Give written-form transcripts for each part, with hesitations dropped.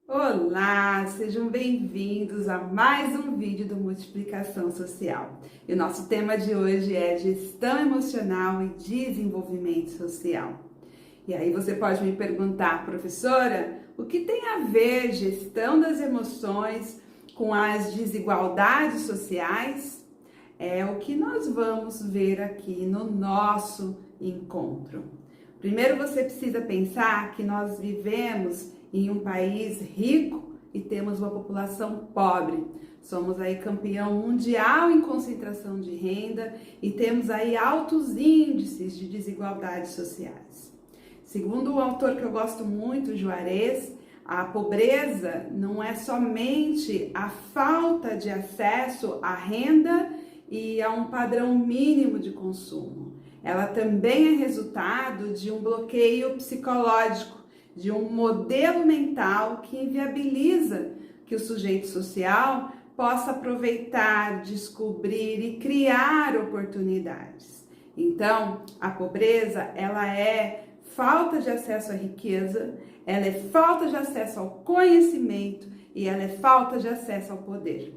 Olá, sejam bem-vindos a mais um vídeo do Multiplicação Social. E o nosso tema de hoje é gestão emocional e desenvolvimento social. E aí você pode me perguntar, professora, o que tem a ver gestão das emoções com as desigualdades sociais? É o que nós vamos ver aqui no nosso encontro. Primeiro você precisa pensar que nós vivemos em um país rico e temos uma população pobre. Somos aí campeão mundial em concentração de renda e temos aí altos índices de desigualdades sociais. Segundo o autor que eu gosto muito, Juarez, a pobreza não é somente a falta de acesso à renda e a um padrão mínimo de consumo. Ela também é resultado de um bloqueio psicológico, de um modelo mental que inviabiliza que o sujeito social possa aproveitar, descobrir e criar oportunidades. Então, a pobreza, ela é falta de acesso à riqueza, ela é falta de acesso ao conhecimento e ela é falta de acesso ao poder.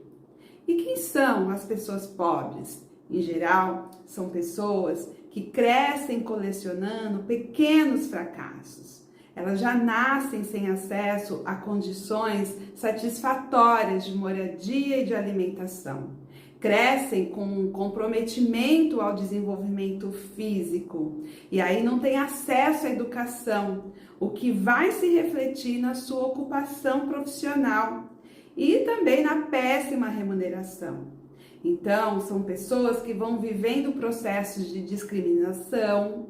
E quem são as pessoas pobres? Em geral, são pessoas que crescem colecionando pequenos fracassos. Elas já nascem sem acesso a condições satisfatórias de moradia e de alimentação. Crescem com um comprometimento ao desenvolvimento físico e aí não têm acesso à educação, o que vai se refletir na sua ocupação profissional e também na péssima remuneração. Então, são pessoas que vão vivendo processos de discriminação,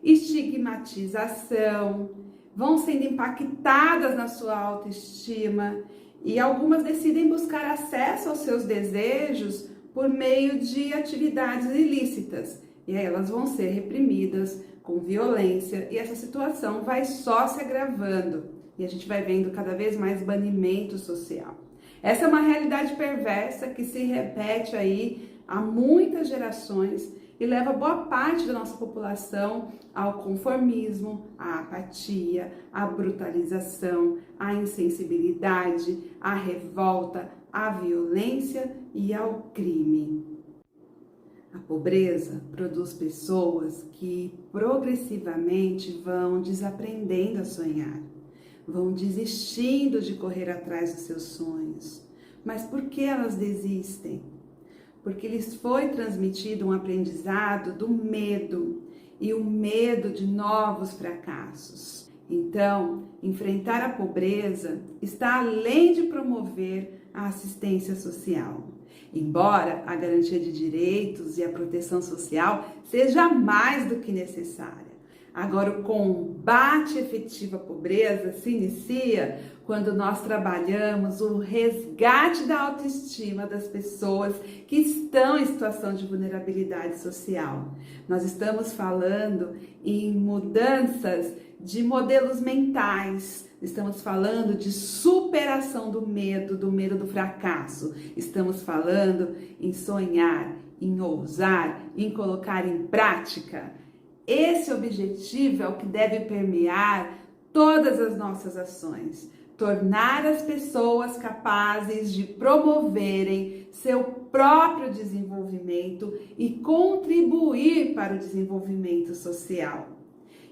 estigmatização, vão sendo impactadas na sua autoestima e algumas decidem buscar acesso aos seus desejos por meio de atividades ilícitas. E aí elas vão ser reprimidas com violência e essa situação vai só se agravando e a gente vai vendo cada vez mais banimento social. Essa é uma realidade perversa que se repete aí há muitas gerações e leva boa parte da nossa população ao conformismo, à apatia, à brutalização, à insensibilidade, à revolta, à violência e ao crime. A pobreza produz pessoas que progressivamente vão desaprendendo a sonhar, vão desistindo de correr atrás dos seus sonhos. Mas por que elas desistem? Porque lhes foi transmitido um aprendizado do medo e o medo de novos fracassos. Então, enfrentar a pobreza está além de promover a assistência social. Embora a garantia de direitos e a proteção social seja mais do que necessária. Agora, o combate efetivo à pobreza se inicia quando nós trabalhamos o resgate da autoestima das pessoas que estão em situação de vulnerabilidade social. Nós estamos falando em mudanças de modelos mentais, estamos falando de superação do medo do fracasso, estamos falando em sonhar, em ousar, em colocar em prática. Esse objetivo é o que deve permear todas as nossas ações. Tornar as pessoas capazes de promoverem seu próprio desenvolvimento e contribuir para o desenvolvimento social.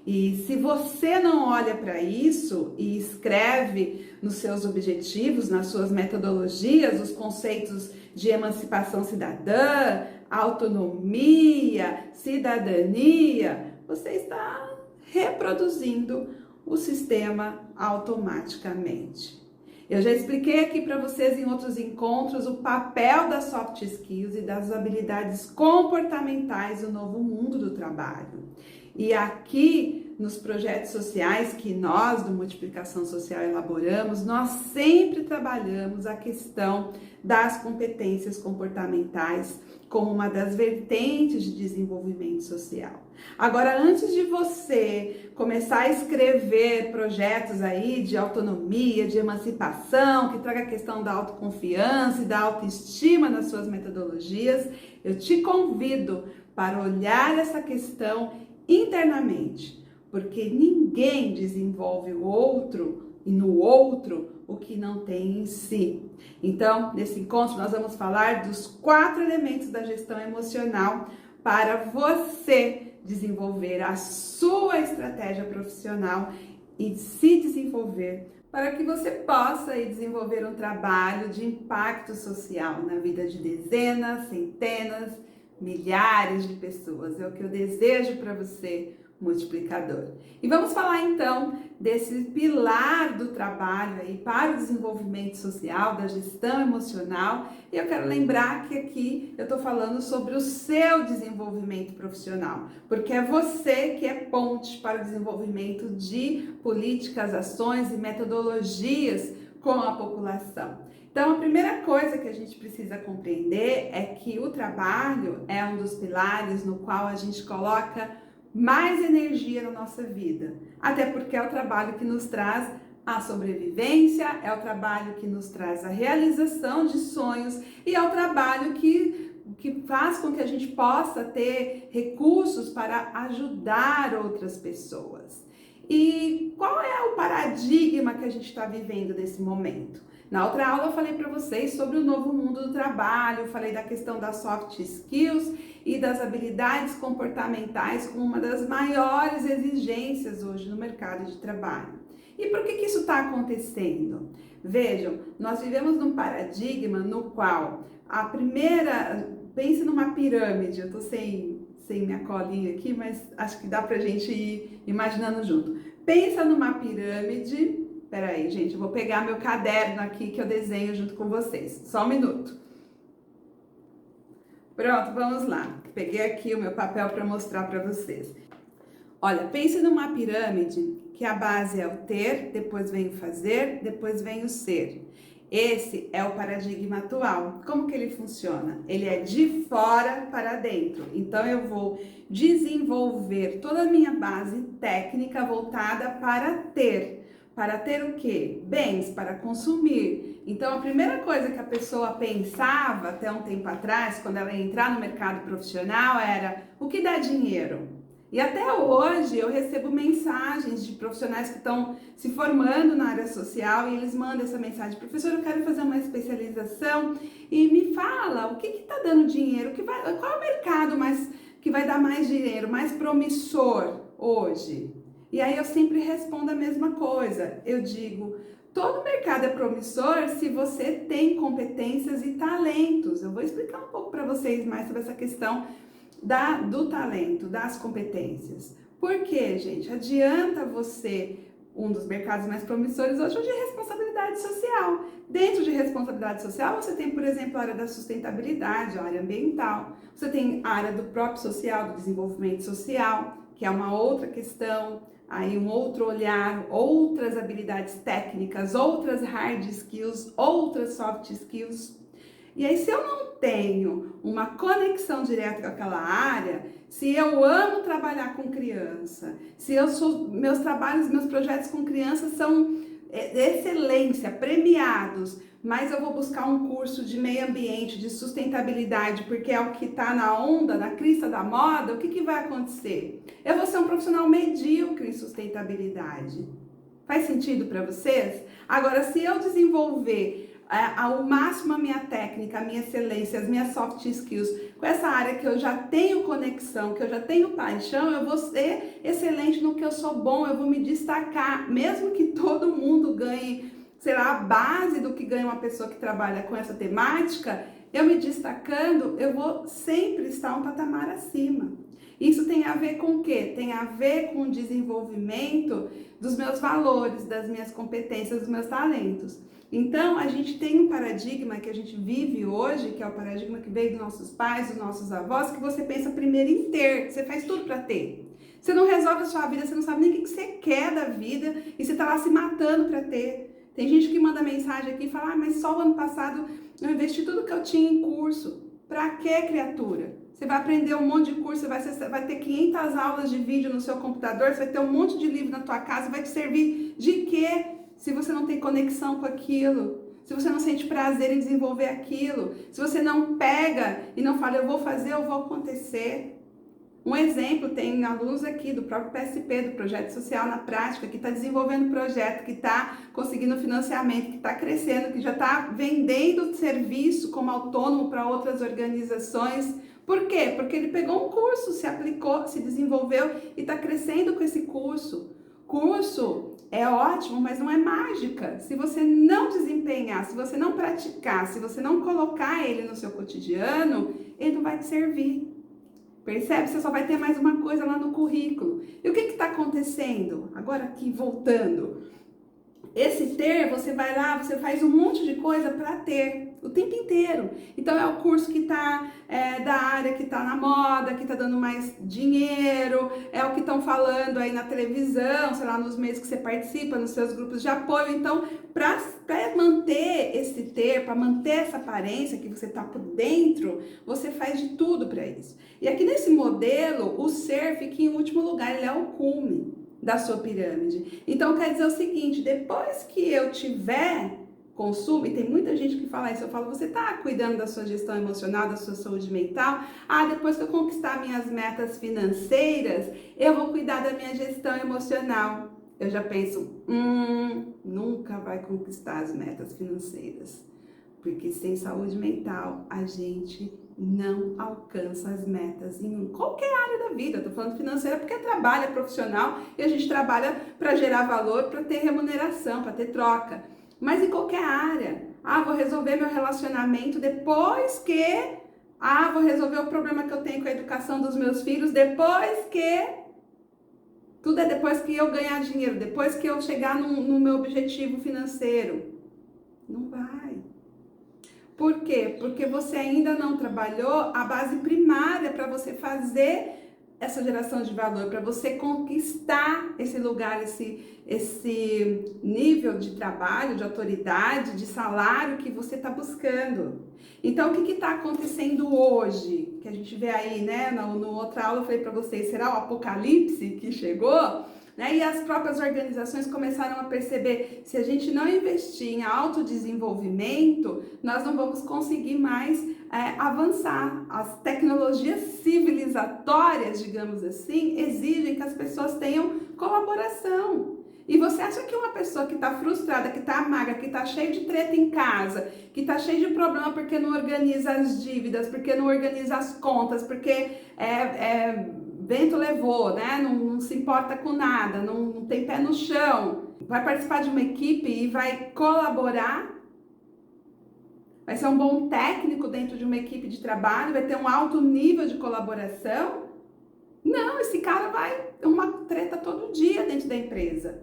E se você não olha para isso e escreve nos seus objetivos, nas suas metodologias, os conceitos de emancipação cidadã, autonomia, cidadania, você está reproduzindo o sistema automaticamente. Eu já expliquei aqui para vocês em outros encontros o papel das soft skills e das habilidades comportamentais no novo mundo do trabalho. E aqui nos projetos sociais que nós do Multiplicação Social elaboramos, nós sempre trabalhamos a questão das competências comportamentais como uma das vertentes de desenvolvimento social. Agora, antes de você começar a escrever projetos aí de autonomia, de emancipação, que traga a questão da autoconfiança e da autoestima nas suas metodologias, eu te convido para olhar essa questão internamente, porque ninguém desenvolve o outro e no outro o que não tem em si. Então, nesse encontro, nós vamos falar dos 4 elementos da gestão emocional para você desenvolver a sua estratégia profissional e se desenvolver para que você possa desenvolver um trabalho de impacto social na vida de dezenas, centenas, milhares de pessoas. É o que eu desejo para você, multiplicador. E vamos falar então desse pilar do trabalho aí para o desenvolvimento social, da gestão emocional. E eu quero lembrar que aqui eu estou falando sobre o seu desenvolvimento profissional, porque é você que é ponte para o desenvolvimento de políticas, ações e metodologias com a população. Então, a primeira coisa que a gente precisa compreender é que o trabalho é um dos pilares no qual a gente coloca mais energia na nossa vida, até porque é o trabalho que nos traz a sobrevivência, é o trabalho que nos traz a realização de sonhos e é o trabalho que faz com que a gente possa ter recursos para ajudar outras pessoas. E qual é o paradigma que a gente está vivendo nesse momento? Na outra aula eu falei para vocês sobre o novo mundo do trabalho, falei da questão das soft skills e das habilidades comportamentais como uma das maiores exigências hoje no mercado de trabalho. E por que isso está acontecendo? Vejam, nós vivemos num paradigma no qual a primeira, pense numa pirâmide, eu estou sem minha colinha aqui, mas acho que dá pra gente ir imaginando junto. Pensa numa pirâmide. Peraí, gente, eu vou pegar meu caderno aqui que eu desenho junto com vocês. Só um minuto. Pronto, vamos lá. Peguei aqui o meu papel para mostrar para vocês. Olha, pense numa pirâmide que a base é o ter, depois vem o fazer, depois vem o ser. Esse é o paradigma atual. Como que ele funciona? Ele é de fora para dentro. Então, eu vou desenvolver toda a minha base técnica voltada para ter. Para ter o quê? Bens, para consumir. Então, a primeira coisa que a pessoa pensava até um tempo atrás, quando ela ia entrar no mercado profissional, era o que dá dinheiro? E até hoje eu recebo mensagens de profissionais que estão se formando na área social e eles mandam essa mensagem: professor, eu quero fazer uma especialização e me fala o que está dando dinheiro, qual é o mercado que vai dar mais dinheiro, mais promissor hoje? E aí eu sempre respondo a mesma coisa, eu digo, todo mercado é promissor se você tem competências e talentos. Eu vou explicar um pouco para vocês mais sobre essa questão do talento, das competências. Por quê, gente? Adianta você, um dos mercados mais promissores hoje é o de responsabilidade social. Dentro de responsabilidade social, você tem, por exemplo, a área da sustentabilidade, a área ambiental. Você tem a área do próprio social, do desenvolvimento social, que é uma outra questão. Aí um outro olhar, outras habilidades técnicas, outras hard skills, outras soft skills. E aí, se eu não tenho uma conexão direta com aquela área, se eu amo trabalhar com criança, se meus trabalhos, meus projetos com crianças são excelência, premiados, mas eu vou buscar um curso de meio ambiente, de sustentabilidade, porque é o que está na onda, na crista da moda, o que vai acontecer? Eu vou ser um profissional medíocre em sustentabilidade. Faz sentido para vocês? Agora, se eu desenvolver ao máximo a minha técnica, a minha excelência, as minhas soft skills, com essa área que eu já tenho conexão, que eu já tenho paixão, eu vou ser excelente no que eu sou bom, eu vou me destacar, mesmo que todo mundo ganhe, sei lá, a base do que ganha uma pessoa que trabalha com essa temática, eu me destacando, eu vou sempre estar um patamar acima. Isso tem a ver com o quê? Tem a ver com o desenvolvimento dos meus valores, das minhas competências, dos meus talentos. Então, a gente tem um paradigma que a gente vive hoje, que é o paradigma que veio dos nossos pais, dos nossos avós, que você pensa primeiro em ter, você faz tudo para ter. Você não resolve a sua vida, você não sabe nem o que você quer da vida e você tá lá se matando para ter. Tem gente que manda mensagem aqui e fala, mas só o ano passado eu investi tudo que eu tinha em curso. Pra quê, criatura? Você vai aprender um monte de curso, você vai ter 500 aulas de vídeo no seu computador, você vai ter um monte de livro na tua casa, vai te servir de quê? Se você não tem conexão com aquilo, se você não sente prazer em desenvolver aquilo, se você não pega e não fala, eu vou fazer, eu vou acontecer. Um exemplo, tem alunos aqui do próprio PSP, do Projeto Social na Prática, que está desenvolvendo projeto, que está conseguindo financiamento, que está crescendo, que já está vendendo serviço como autônomo para outras organizações. Por quê? Porque ele pegou um curso, se aplicou, se desenvolveu e está crescendo com esse curso. Curso é ótimo, mas não é mágica. Se você não desempenhar, se você não praticar, se você não colocar ele no seu cotidiano, ele não vai te servir. Percebe? Você só vai ter mais uma coisa lá no currículo. E o que está acontecendo? Agora aqui, voltando. Esse ter, você vai lá, você faz um monte de coisa para ter o tempo inteiro. Então é o curso que está da área que está na moda, que está dando mais dinheiro, é o que estão falando aí na televisão, sei lá, nos meios que você participa, nos seus grupos de apoio. Então, para manter esse ter, para manter essa aparência que você está por dentro, você faz de tudo para isso. E aqui nesse modelo, o ser fica em último lugar, ele é o cume da sua pirâmide. Então quer dizer o seguinte, depois que eu tiver consumo, e tem muita gente que fala isso, eu falo, você tá cuidando da sua gestão emocional, da sua saúde mental? Ah, depois que eu conquistar minhas metas financeiras, eu vou cuidar da minha gestão emocional. Eu já penso, nunca vai conquistar as metas financeiras, porque sem saúde mental a gente não alcança as metas em qualquer área da vida. Eu tô falando financeira porque é trabalho, é profissional e a gente trabalha para gerar valor, para ter remuneração, para ter troca. Mas em qualquer área. Ah, vou resolver meu relacionamento depois que... Ah, vou resolver o problema que eu tenho com a educação dos meus filhos depois que... Tudo é depois que eu ganhar dinheiro, depois que eu chegar no meu objetivo financeiro. Não vai. Por quê? Porque você ainda não trabalhou a base primária para você fazer essa geração de valor, para você conquistar esse lugar, esse nível de trabalho, de autoridade, de salário que você está buscando. Então, o que está acontecendo hoje? Que a gente vê aí, né? No outra aula eu falei para vocês, será o apocalipse que chegou? Né? E as próprias organizações começaram a perceber, se a gente não investir em autodesenvolvimento, nós não vamos conseguir mais avançar. As tecnologias civilizatórias, digamos assim, exigem que as pessoas tenham colaboração. E você acha que uma pessoa que está frustrada, que está amarga, que está cheia de treta em casa, que está cheia de problema porque não organiza as dívidas, porque não organiza as contas, porque vento levou, né? Não se importa com nada, não tem pé no chão, vai participar de uma equipe e vai colaborar, vai ser um bom técnico dentro de uma equipe de trabalho, vai ter um alto nível de colaboração? Não, esse cara vai ter uma treta todo dia dentro da empresa,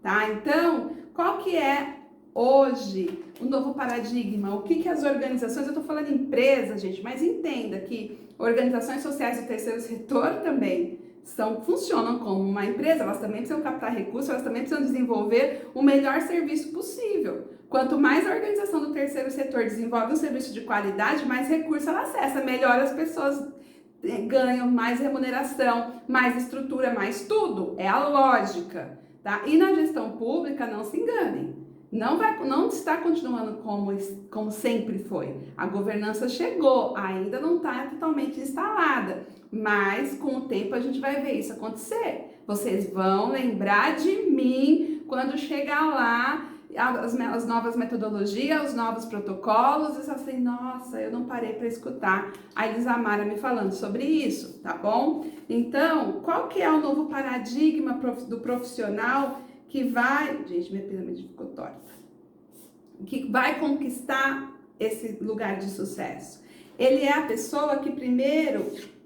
tá? Então, qual que é hoje o novo paradigma? O que as organizações, eu tô falando empresa, gente, mas entenda que organizações sociais do terceiro setor também funcionam como uma empresa, elas também precisam captar recursos, elas também precisam desenvolver o melhor serviço possível. Quanto mais a organização do terceiro setor desenvolve um serviço de qualidade, mais recurso ela acessa, melhor as pessoas ganham, mais remuneração, mais estrutura, mais tudo. É a lógica, tá? E na gestão pública, não se enganem. Não está continuando como sempre foi. A governança chegou, ainda não está totalmente instalada, mas com o tempo a gente vai ver isso acontecer. Vocês vão lembrar de mim quando chegar lá as novas metodologias, os novos protocolos, e assim, nossa, eu não parei para escutar a Elisamara me falando sobre isso, tá bom? Então, qual que é o novo paradigma do profissional que vai... Gente, minha pirâmide ficou torta. Que vai conquistar esse lugar de sucesso? Ele é a pessoa que primeiro,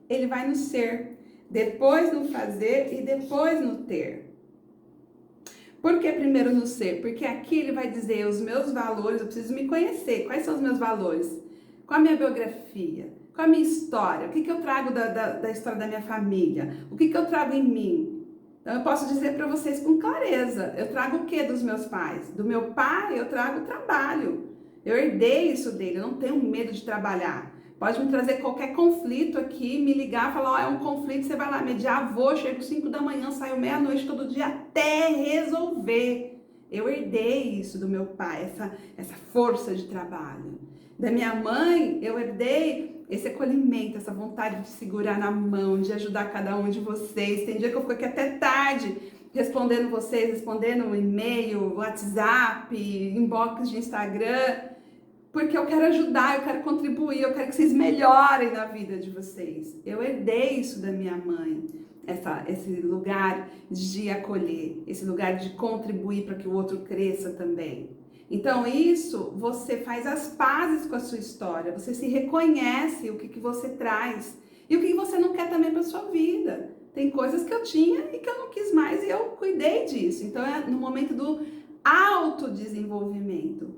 ele vai no ser, depois no fazer e depois no ter. Por que primeiro no ser? Porque aqui ele vai dizer os meus valores, eu preciso me conhecer. Quais são os meus valores? Qual a minha biografia? Qual a minha história? O que eu trago da história da minha família? O que eu trago em mim? Então eu posso dizer para vocês com clareza, eu trago o que dos meus pais? Do meu pai eu trago trabalho. Eu herdei isso dele, eu não tenho medo de trabalhar. Pode me trazer qualquer conflito aqui, me ligar, falar, ó, é um conflito, você vai lá mediar, vou, chego 5 da manhã, saio meia-noite todo dia até resolver. Eu herdei isso do meu pai, essa força de trabalho. Da minha mãe, eu herdei esse acolhimento, essa vontade de segurar na mão, de ajudar cada um de vocês. Tem dia que eu fico aqui até tarde respondendo vocês, respondendo e-mail, WhatsApp, inbox de Instagram, porque eu quero ajudar, eu quero contribuir, eu quero que vocês melhorem na vida de vocês. Eu herdei isso da minha mãe, esse lugar de acolher, esse lugar de contribuir para que o outro cresça também. Então isso, você faz as pazes com a sua história, você se reconhece o que você traz e o que você não quer também para sua vida. Tem coisas que eu tinha e que eu não quis mais e eu cuidei disso. Então é no momento do autodesenvolvimento.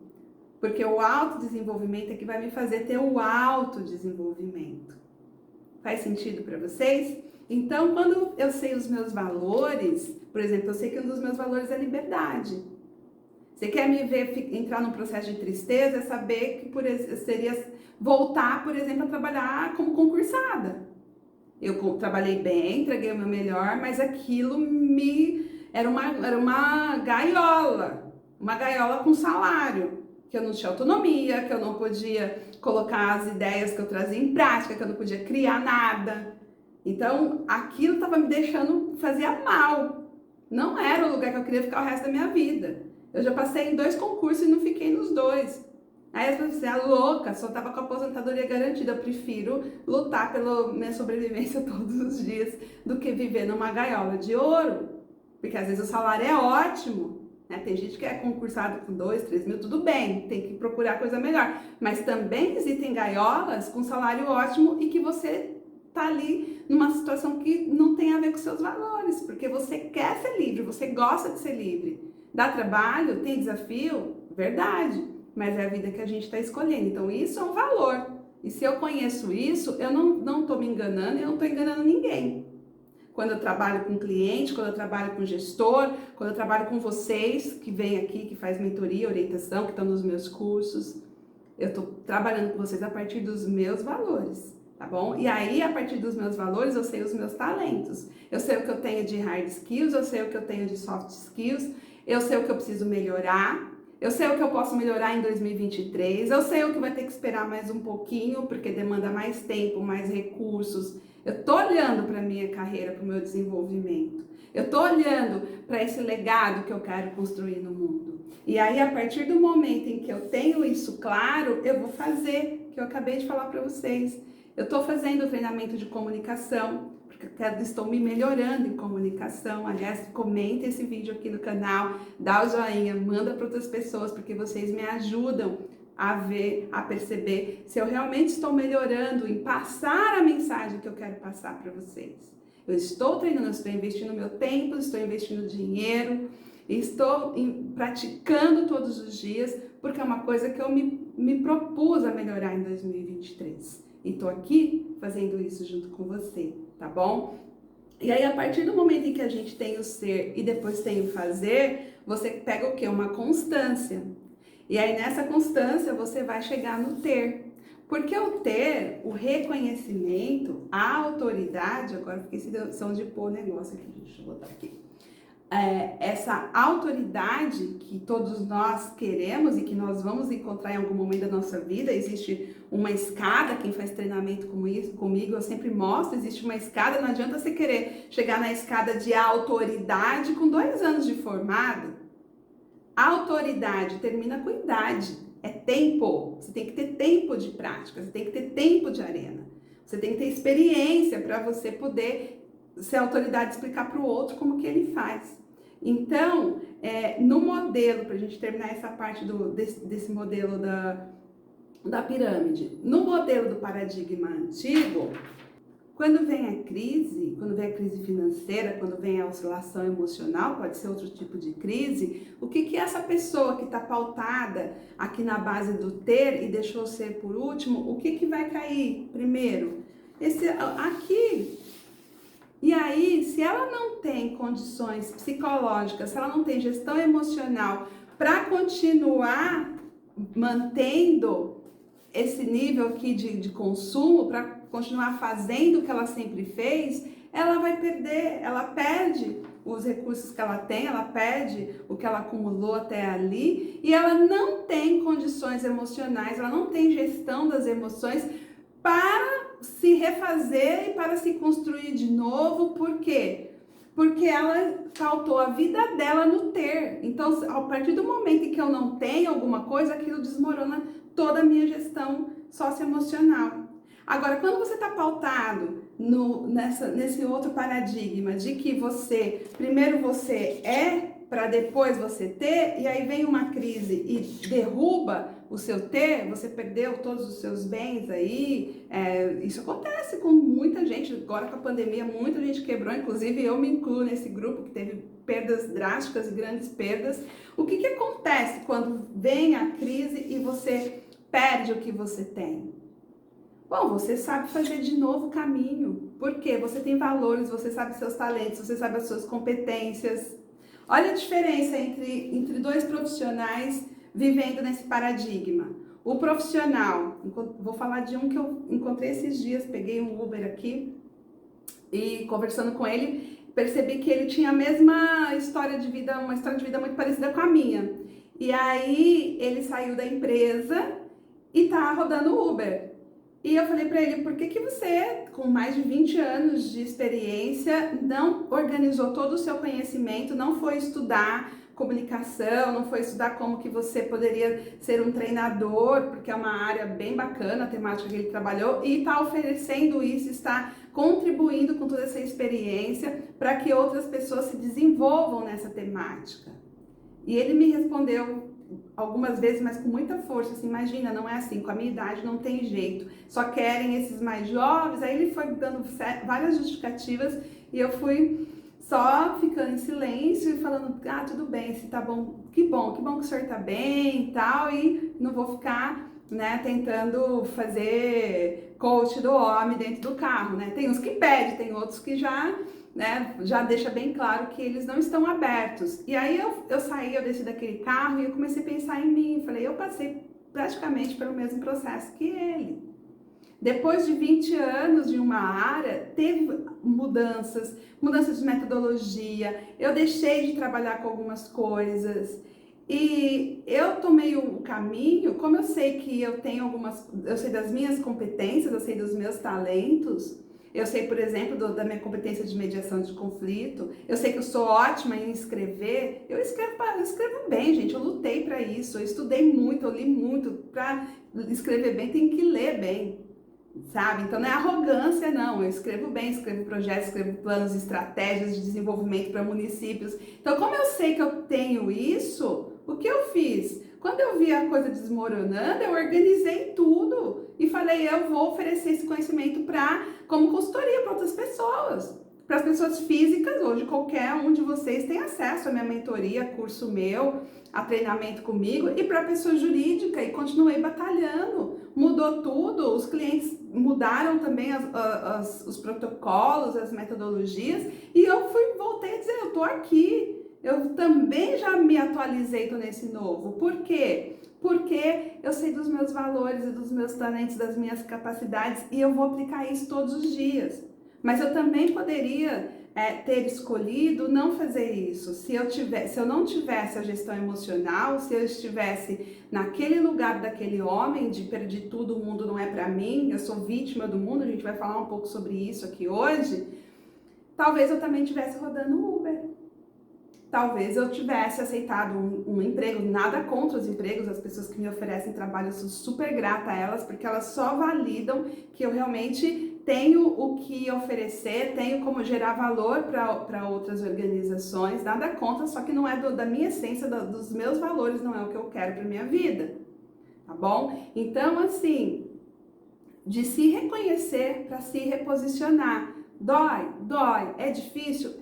Porque o autodesenvolvimento é que vai me fazer ter o autodesenvolvimento. Faz sentido para vocês? Então, quando eu sei os meus valores, por exemplo, eu sei que um dos meus valores é liberdade. Você quer me ver entrar num processo de tristeza, é saber que seria voltar, por exemplo, a trabalhar como concursada. Eu trabalhei bem, entreguei o meu melhor, mas aquilo era uma gaiola com salário, que eu não tinha autonomia, que eu não podia colocar as ideias que eu trazia em prática, que eu não podia criar nada. Então, aquilo estava me deixando, fazia mal. Não era o lugar que eu queria ficar o resto da minha vida. Eu já passei em 2 concursos e não fiquei nos 2. Aí as pessoas dizem, louca, só tava com a aposentadoria garantida, eu prefiro lutar pela minha sobrevivência todos os dias do que viver numa gaiola de ouro, porque às vezes o salário é ótimo, né? Tem gente que é concursado com 2, 3 mil, tudo bem, tem que procurar coisa melhor, mas também existem gaiolas com salário ótimo e que você tá ali numa situação que não tem a ver com seus valores, porque você quer ser livre, você gosta de ser livre. Dá trabalho, tem desafio, verdade. Mas é a vida que a gente está escolhendo. Então, isso é um valor. E se eu conheço isso, eu não estou me enganando e eu não estou enganando ninguém. Quando eu trabalho com cliente, quando eu trabalho com gestor, quando eu trabalho com vocês que vêm aqui, que faz mentoria, orientação, que estão nos meus cursos, eu estou trabalhando com vocês a partir dos meus valores, tá bom? E aí, a partir dos meus valores, eu sei os meus talentos. Eu sei o que eu tenho de hard skills, eu sei o que eu tenho de soft skills, eu sei o que eu preciso melhorar. Eu sei o que eu posso melhorar em 2023, eu sei o que vai ter que esperar mais um pouquinho, porque demanda mais tempo, mais recursos. Eu tô olhando para a minha carreira, para o meu desenvolvimento. Eu tô olhando para esse legado que eu quero construir no mundo. E aí, a partir do momento em que eu tenho isso claro, eu vou fazer, que eu acabei de falar para vocês. Eu estou fazendo o treinamento de comunicação, porque eu estou me melhorando em comunicação. Aliás, comenta esse vídeo aqui no canal, dá o joinha, manda para outras pessoas, porque vocês me ajudam a ver, a perceber se eu realmente estou melhorando em passar a mensagem que eu quero passar para vocês. Eu estou treinando, estou investindo meu tempo, estou investindo dinheiro, estou praticando todos os dias, porque é uma coisa que eu me propus a melhorar em 2023. E tô aqui fazendo isso junto com você, tá bom? E aí, a partir do momento em que a gente tem o ser e depois tem o fazer, você pega o quê? Uma constância. E aí, nessa constância, você vai chegar no ter. Porque o ter, o reconhecimento, a autoridade, agora fiquei sem som de pôr o negócio aqui, deixa eu botar aqui. Essa autoridade que todos nós queremos e que nós vamos encontrar em algum momento da nossa vida, existe uma escada, quem faz treinamento comigo, eu sempre mostro, existe uma escada, não adianta você querer chegar na escada de autoridade com 2 anos de formado. A autoridade termina com idade, é tempo, você tem que ter tempo de prática, você tem que ter tempo de arena, você tem que ter experiência para você poder ser autoridade, explicar para o outro como que ele faz. Então, no modelo, para a gente terminar essa parte desse modelo da pirâmide, no modelo do paradigma antigo, quando vem a crise financeira, quando vem a oscilação emocional, pode ser outro tipo de crise, o que essa pessoa que está pautada aqui na base do ter e deixou ser por último, o que vai cair primeiro? Aqui. E aí, se ela não tem condições psicológicas, se ela não tem gestão emocional para continuar mantendo esse nível aqui de consumo, para continuar fazendo o que ela sempre fez, ela vai perder, ela perde os recursos que ela tem, ela perde o que ela acumulou até ali e ela não tem condições emocionais, ela não tem gestão das emoções para se refazer e para se construir de novo. Por quê? Porque ela pautou a vida dela no ter. Então, a partir do momento em que eu não tenho alguma coisa, aquilo desmorona toda a minha gestão socioemocional. Agora, quando você está pautado nesse outro paradigma de que primeiro você é para depois você ter, e aí vem uma crise e derruba o seu ter, você perdeu todos os seus bens aí, isso acontece com muita gente, agora com a pandemia muita gente quebrou, inclusive eu me incluo nesse grupo que teve perdas drásticas e grandes perdas. O que acontece quando vem a crise e você perde o que você tem? Bom, você sabe fazer de novo o caminho, porque você tem valores, você sabe seus talentos, você sabe as suas competências. Olha a diferença entre dois profissionais vivendo nesse paradigma. O profissional, vou falar de um que eu encontrei esses dias, peguei um Uber aqui e conversando com ele, percebi que ele tinha a mesma história de vida, uma história de vida muito parecida com a minha. E aí ele saiu da empresa e tá rodando Uber. E eu falei para ele, por que você, com mais de 20 anos de experiência, não organizou todo o seu conhecimento, não foi estudar comunicação, não foi estudar como que você poderia ser um treinador, porque é uma área bem bacana, a temática que ele trabalhou, e está oferecendo isso, está contribuindo com toda essa experiência para que outras pessoas se desenvolvam nessa temática. E ele me respondeu algumas vezes, mas com muita força, assim, imagina, não é assim, com a minha idade não tem jeito, só querem esses mais jovens. Aí ele foi dando várias justificativas e eu fui só ficando em silêncio e falando, tudo bem, se tá bom que o senhor tá bem e tal, e não vou ficar, né, tentando fazer coach do homem dentro do carro, né, tem uns que pedem, tem outros que já deixa bem claro que eles não estão abertos. E aí eu desci daquele carro e eu comecei a pensar em mim. Falei, eu passei praticamente pelo mesmo processo que ele. Depois de 20 anos de uma área, teve mudanças de metodologia, eu deixei de trabalhar com algumas coisas. E eu tomei o caminho, como eu sei que eu sei das minhas competências, eu sei dos meus talentos. Eu sei, por exemplo, da minha competência de mediação de conflito. Eu sei que eu sou ótima em escrever. Eu escrevo bem, gente. Eu lutei para isso. Eu estudei muito, eu li muito. Para escrever bem, tem que ler bem, sabe? Então não é arrogância, não. Eu escrevo bem, escrevo projetos, escrevo planos, estratégias de desenvolvimento para municípios. Então, como eu sei que eu tenho isso, o que eu fiz? Quando eu vi a coisa desmoronando, eu organizei tudo e falei, eu vou oferecer esse conhecimento como consultoria para outras pessoas. Para as pessoas físicas, hoje qualquer um de vocês tem acesso à minha mentoria, curso meu, a treinamento comigo, e para a pessoa jurídica, e continuei batalhando. Mudou tudo, os clientes mudaram também os protocolos, as metodologias, e eu voltei a dizer, eu estou aqui. Eu também já me atualizei, estou nesse novo. Por quê? Porque eu sei dos meus valores e dos meus talentos, das minhas capacidades, e eu vou aplicar isso todos os dias. Mas eu também poderia ter escolhido não fazer isso. Se eu não tivesse a gestão emocional, se eu estivesse naquele lugar daquele homem de perdi tudo, o mundo não é para mim, eu sou vítima do mundo, a gente vai falar um pouco sobre isso aqui hoje, talvez eu também estivesse rodando Uber. Talvez eu tivesse aceitado um emprego, nada contra os empregos, as pessoas que me oferecem trabalho, eu sou super grata a elas, porque elas só validam que eu realmente tenho o que oferecer, tenho como gerar valor para outras organizações, nada contra, só que não é da minha essência, dos meus valores, não é o que eu quero para minha vida, tá bom? Então, assim, de se reconhecer para se reposicionar, dói, é difícil,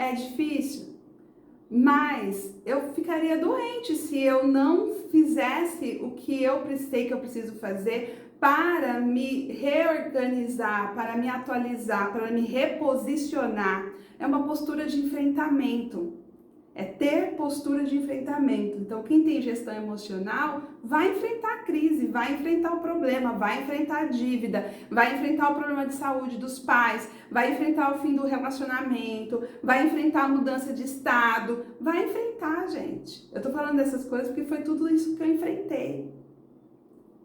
mas eu ficaria doente se eu não fizesse o que eu sei que eu preciso fazer para me reorganizar, para me atualizar, para me reposicionar. É uma postura de enfrentamento. é ter postura de enfrentamento. Então, quem tem gestão emocional vai enfrentar a crise, vai enfrentar o problema, vai enfrentar a dívida, vai enfrentar o problema de saúde dos pais, vai enfrentar o fim do relacionamento, vai enfrentar a mudança de estado, vai enfrentar, gente. Eu tô falando dessas coisas porque foi tudo isso que eu enfrentei.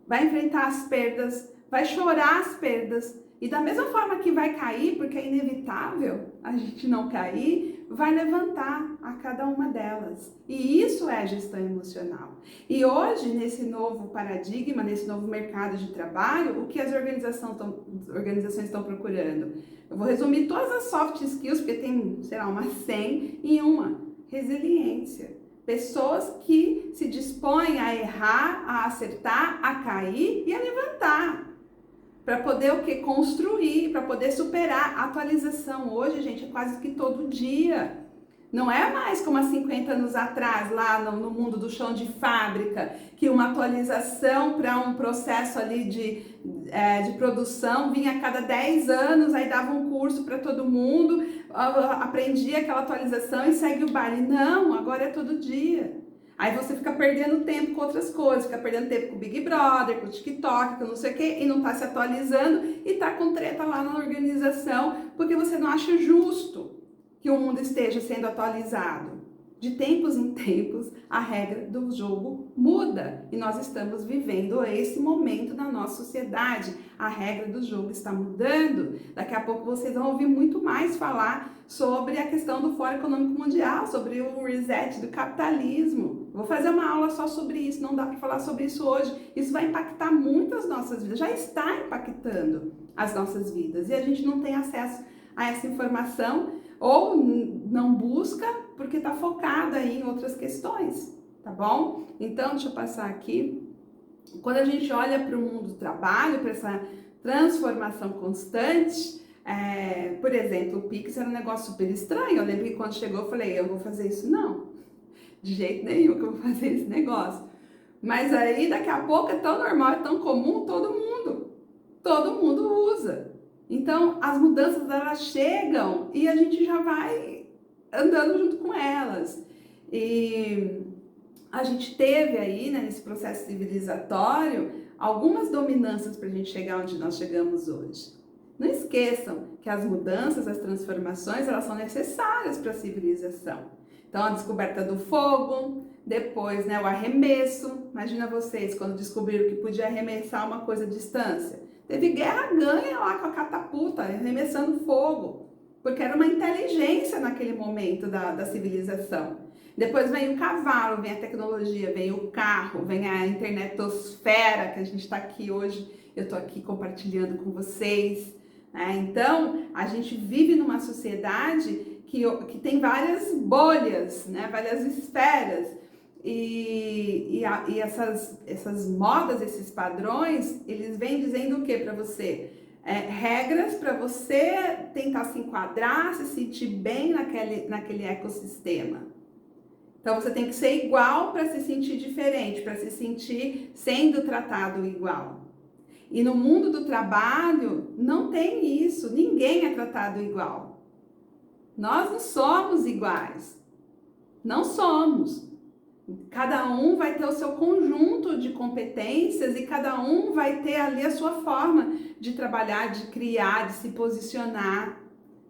Vai enfrentar as perdas, vai chorar as perdas. E da mesma forma que vai cair, porque é inevitável a gente não cair, vai levantar a cada uma delas. E isso é gestão emocional. E hoje, nesse novo paradigma, nesse novo mercado de trabalho, o que as organizações estão procurando? Eu vou resumir todas as soft skills, porque tem, sei lá, umas 100 em uma. Resiliência. Pessoas que se dispõem a errar, a acertar, a cair e a levantar. Para poder o que? Construir, para poder superar. A atualização hoje, gente, é quase que todo dia. Não é mais como há 50 anos atrás, lá no mundo do chão de fábrica, que uma atualização para um processo ali de produção vinha a cada 10 anos, aí dava um curso para todo mundo, aprendia aquela atualização e segue o baile. Não, agora é todo dia. Aí você fica perdendo tempo com outras coisas, fica perdendo tempo com o Big Brother, com o TikTok, com não sei o quê, e não tá se atualizando e tá com treta lá na organização, porque você não acha justo que o mundo esteja sendo atualizado. De tempos em tempos, a regra do jogo muda e nós estamos vivendo esse momento na nossa sociedade. A regra do jogo está mudando. Daqui a pouco vocês vão ouvir muito mais falar sobre a questão do Fórum Econômico Mundial, sobre o reset do capitalismo. Vou fazer uma aula só sobre isso, não dá para falar sobre isso hoje. Isso vai impactar muito as nossas vidas, já está impactando as nossas vidas e a gente não tem acesso a essa informação ou não busca porque está focada aí em outras questões, tá bom? Então, deixa eu passar aqui. Quando a gente olha para o mundo do trabalho, para essa transformação constante, por exemplo, o Pix era um negócio super estranho. Eu lembro que quando chegou eu falei, eu vou fazer isso? Não, de jeito nenhum que eu vou fazer esse negócio. Mas aí daqui a pouco é tão normal, é tão comum, todo mundo usa. Então, as mudanças, elas chegam e a gente já vai andando junto com elas. E a gente teve aí, né, nesse processo civilizatório, algumas dominâncias para a gente chegar onde nós chegamos hoje. Não esqueçam que as mudanças, as transformações, elas são necessárias para a civilização. Então, a descoberta do fogo, depois, né, o arremesso. Imagina vocês, quando descobriram que podia arremessar uma coisa à distância. Teve guerra ganha lá com a catapulta, arremessando fogo, porque era uma inteligência naquele momento da civilização. Depois vem o cavalo, vem a tecnologia, vem o carro, vem a internetosfera, que a gente está aqui hoje, eu estou aqui compartilhando com vocês. Né? Então, a gente vive numa sociedade que tem várias bolhas, né? Várias esferas. E essas modas, esses padrões, eles vêm dizendo o que para você? Regras para você tentar se enquadrar, se sentir bem naquele ecossistema. Então você tem que ser igual para se sentir diferente, para se sentir sendo tratado igual. E no mundo do trabalho não tem isso, ninguém é tratado igual. Nós não somos iguais, não somos. Cada um vai ter o seu conjunto de competências e cada um vai ter ali a sua forma de trabalhar, de criar, de se posicionar.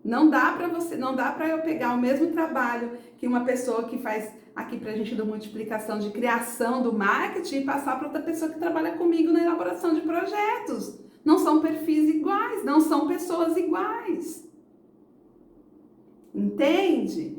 Não dá para eu pegar o mesmo trabalho que uma pessoa que faz aqui pra gente do multiplicação de criação do marketing e passar para outra pessoa que trabalha comigo na elaboração de projetos. Não são perfis iguais, não são pessoas iguais. Entende?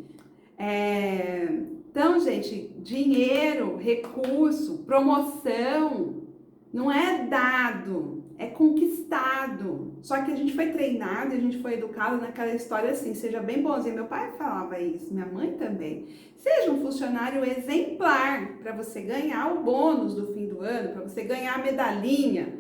Então, gente, dinheiro, recurso, promoção, não é dado, é conquistado. Só que a gente foi treinado, a gente foi educado naquela história assim, seja bem bonzinho. Meu pai falava isso, minha mãe também. Seja um funcionário exemplar para você ganhar o bônus do fim do ano, para você ganhar a medalhinha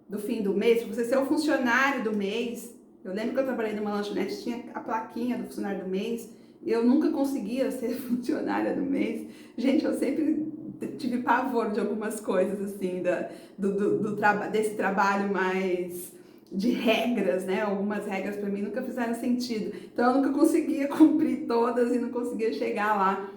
do fim do mês, para você ser o funcionário do mês. Eu lembro que eu trabalhei numa lanchonete, tinha a plaquinha do funcionário do mês. Eu nunca conseguia ser funcionária do mês. Gente, eu sempre tive pavor de algumas coisas, assim, desse trabalho mais de regras, né? Algumas regras para mim nunca fizeram sentido. Então eu nunca conseguia cumprir todas e não conseguia chegar lá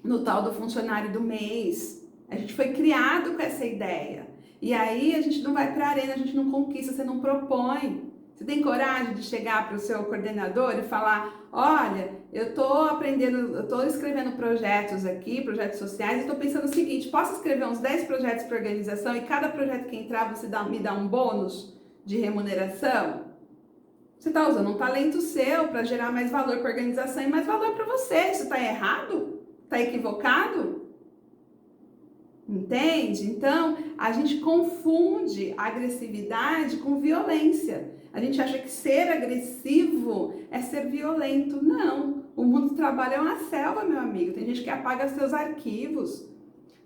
no tal do funcionário do mês. A gente foi criado com essa ideia. E aí a gente não vai para a arena, a gente não conquista, você não propõe. Você tem coragem de chegar para o seu coordenador e falar: olha, eu estou aprendendo, eu estou escrevendo projetos aqui, projetos sociais, e estou pensando o seguinte: posso escrever uns 10 projetos para organização e cada projeto que entrar você me dá um bônus de remuneração? Você está usando um talento seu para gerar mais valor para a organização e mais valor para você. Isso está errado? Está equivocado? Entende? Então, a gente confunde agressividade com violência. A gente acha que ser agressivo é ser violento. Não. O mundo do trabalho é uma selva, meu amigo. Tem gente que apaga seus arquivos.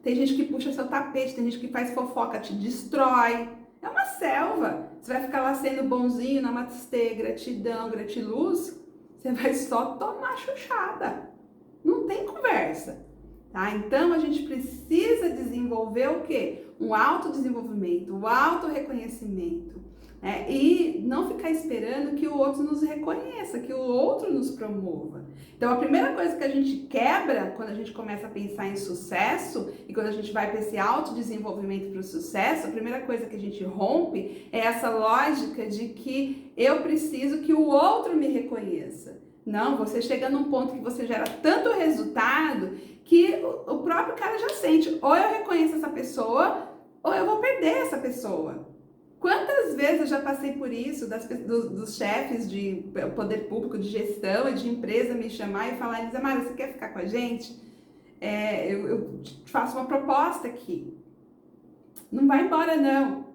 Tem gente que puxa seu tapete. Tem gente que faz fofoca, te destrói. É uma selva. Você vai ficar lá sendo bonzinho, namastê, gratidão, gratiluz. Você vai só tomar chuchada. Não tem conversa. Tá? Então, a gente precisa desenvolver o quê? Um autodesenvolvimento, um autorreconhecimento. Né? E não ficar esperando que o outro nos reconheça, que o outro nos promova. Então, a primeira coisa que a gente quebra quando a gente começa a pensar em sucesso e quando a gente vai para esse autodesenvolvimento para o sucesso, a primeira coisa que a gente rompe é essa lógica de que eu preciso que o outro me reconheça. Não, você chega num ponto que você gera tanto resultado que o próprio cara já sente, ou eu reconheço essa pessoa, ou eu vou perder essa pessoa. Quantas vezes eu já passei por isso, dos chefes de poder público, de gestão e de empresa me chamar e falar: Elisa, você quer ficar com a gente? Eu te faço uma proposta aqui. Não vai embora não,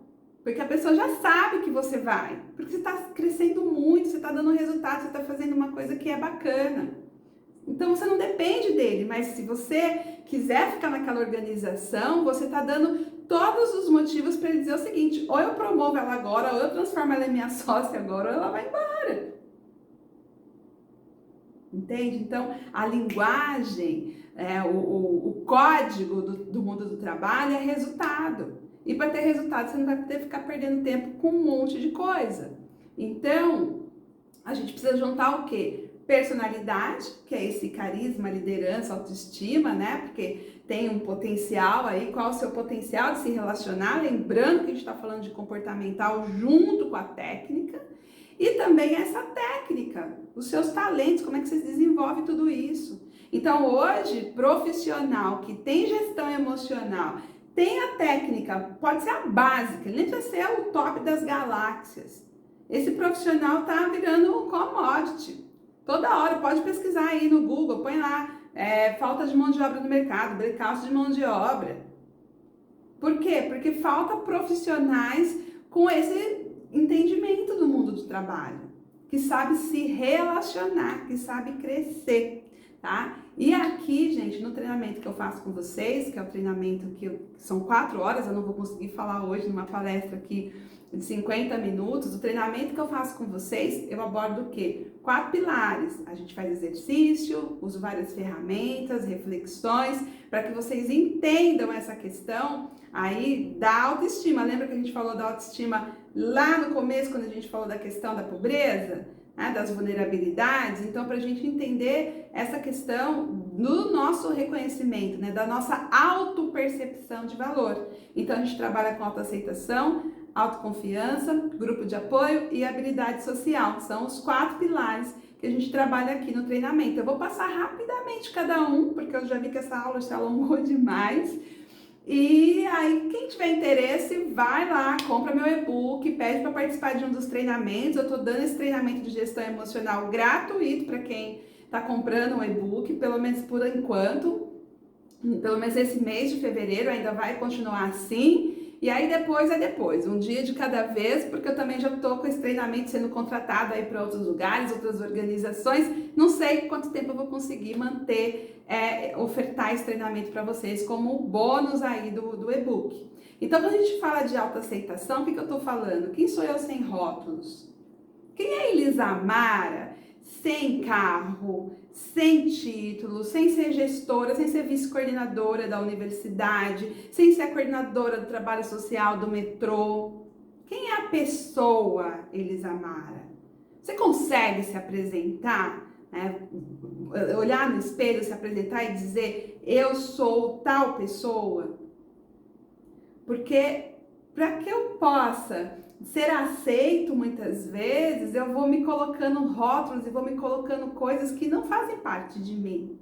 porque a pessoa já sabe que você vai, porque você está crescendo muito, você está dando resultado, você está fazendo uma coisa que é bacana. Então você não depende dele, mas se você quiser ficar naquela organização, você está dando todos os motivos para ele dizer o seguinte: ou eu promovo ela agora, ou eu transformo ela em minha sócia agora, ou ela vai embora. Entende? Então a linguagem, o código do mundo do trabalho é resultado. E para ter resultado você não vai poder ficar perdendo tempo com um monte de coisa. Então a gente precisa juntar o quê? Personalidade, que é esse carisma, liderança, autoestima, né? Porque tem um potencial aí. Qual é o seu potencial de se relacionar? Lembrando que a gente está falando de comportamental junto com a técnica. E também essa técnica, os seus talentos, como é que você desenvolve tudo isso. Então hoje, profissional que tem gestão emocional, tem a técnica, pode ser a básica, nem precisa ser o top das galáxias. Esse profissional tá virando um commodity. Toda hora, pode pesquisar aí no Google, põe lá, falta de mão de obra no mercado, breakout de mão de obra. Por quê? Porque falta profissionais com esse entendimento do mundo do trabalho, que sabe se relacionar, que sabe crescer, tá? E aqui, gente, no treinamento que eu faço com vocês, que é o treinamento são 4 horas, eu não vou conseguir falar hoje numa palestra aqui de 50 minutos, o treinamento que eu faço com vocês, eu abordo o quê? 4 pilares. A gente faz exercício, uso várias ferramentas, reflexões, para que vocês entendam essa questão aí da autoestima. Lembra que a gente falou da autoestima lá no começo, quando a gente falou da questão da pobreza, né, das vulnerabilidades? Então, para a gente entender essa questão no nosso reconhecimento, né, da nossa autopercepção de valor. Então, a gente trabalha com autoaceitação, autoconfiança, grupo de apoio e habilidade social. São os 4 pilares que a gente trabalha aqui no treinamento. Eu vou passar rapidamente cada um, porque eu já vi que essa aula se alongou demais. E aí, quem tiver interesse, vai lá, compra meu e-book, pede para participar de um dos treinamentos. Eu estou dando esse treinamento de gestão emocional gratuito para quem está comprando um e-book, pelo menos por enquanto. Pelo menos esse mês de fevereiro ainda vai continuar assim. E aí depois, um dia de cada vez, porque eu também já estou com esse treinamento sendo contratado aí para outros lugares, outras organizações. Não sei quanto tempo eu vou conseguir manter, ofertar esse treinamento para vocês como bônus aí do e-book. Então, quando a gente fala de autoaceitação, o que eu estou falando? Quem sou eu sem rótulos? Quem é Elisa Amara sem carro, sem título, sem ser gestora, sem ser vice-coordenadora da universidade, sem ser a coordenadora do trabalho social do metrô? Quem é a pessoa Elisamara? Você consegue se apresentar, né? Olhar no espelho, se apresentar e dizer, eu sou tal pessoa? Porque para que eu possa ser aceito muitas vezes, eu vou me colocando rótulos e vou me colocando coisas que não fazem parte de mim.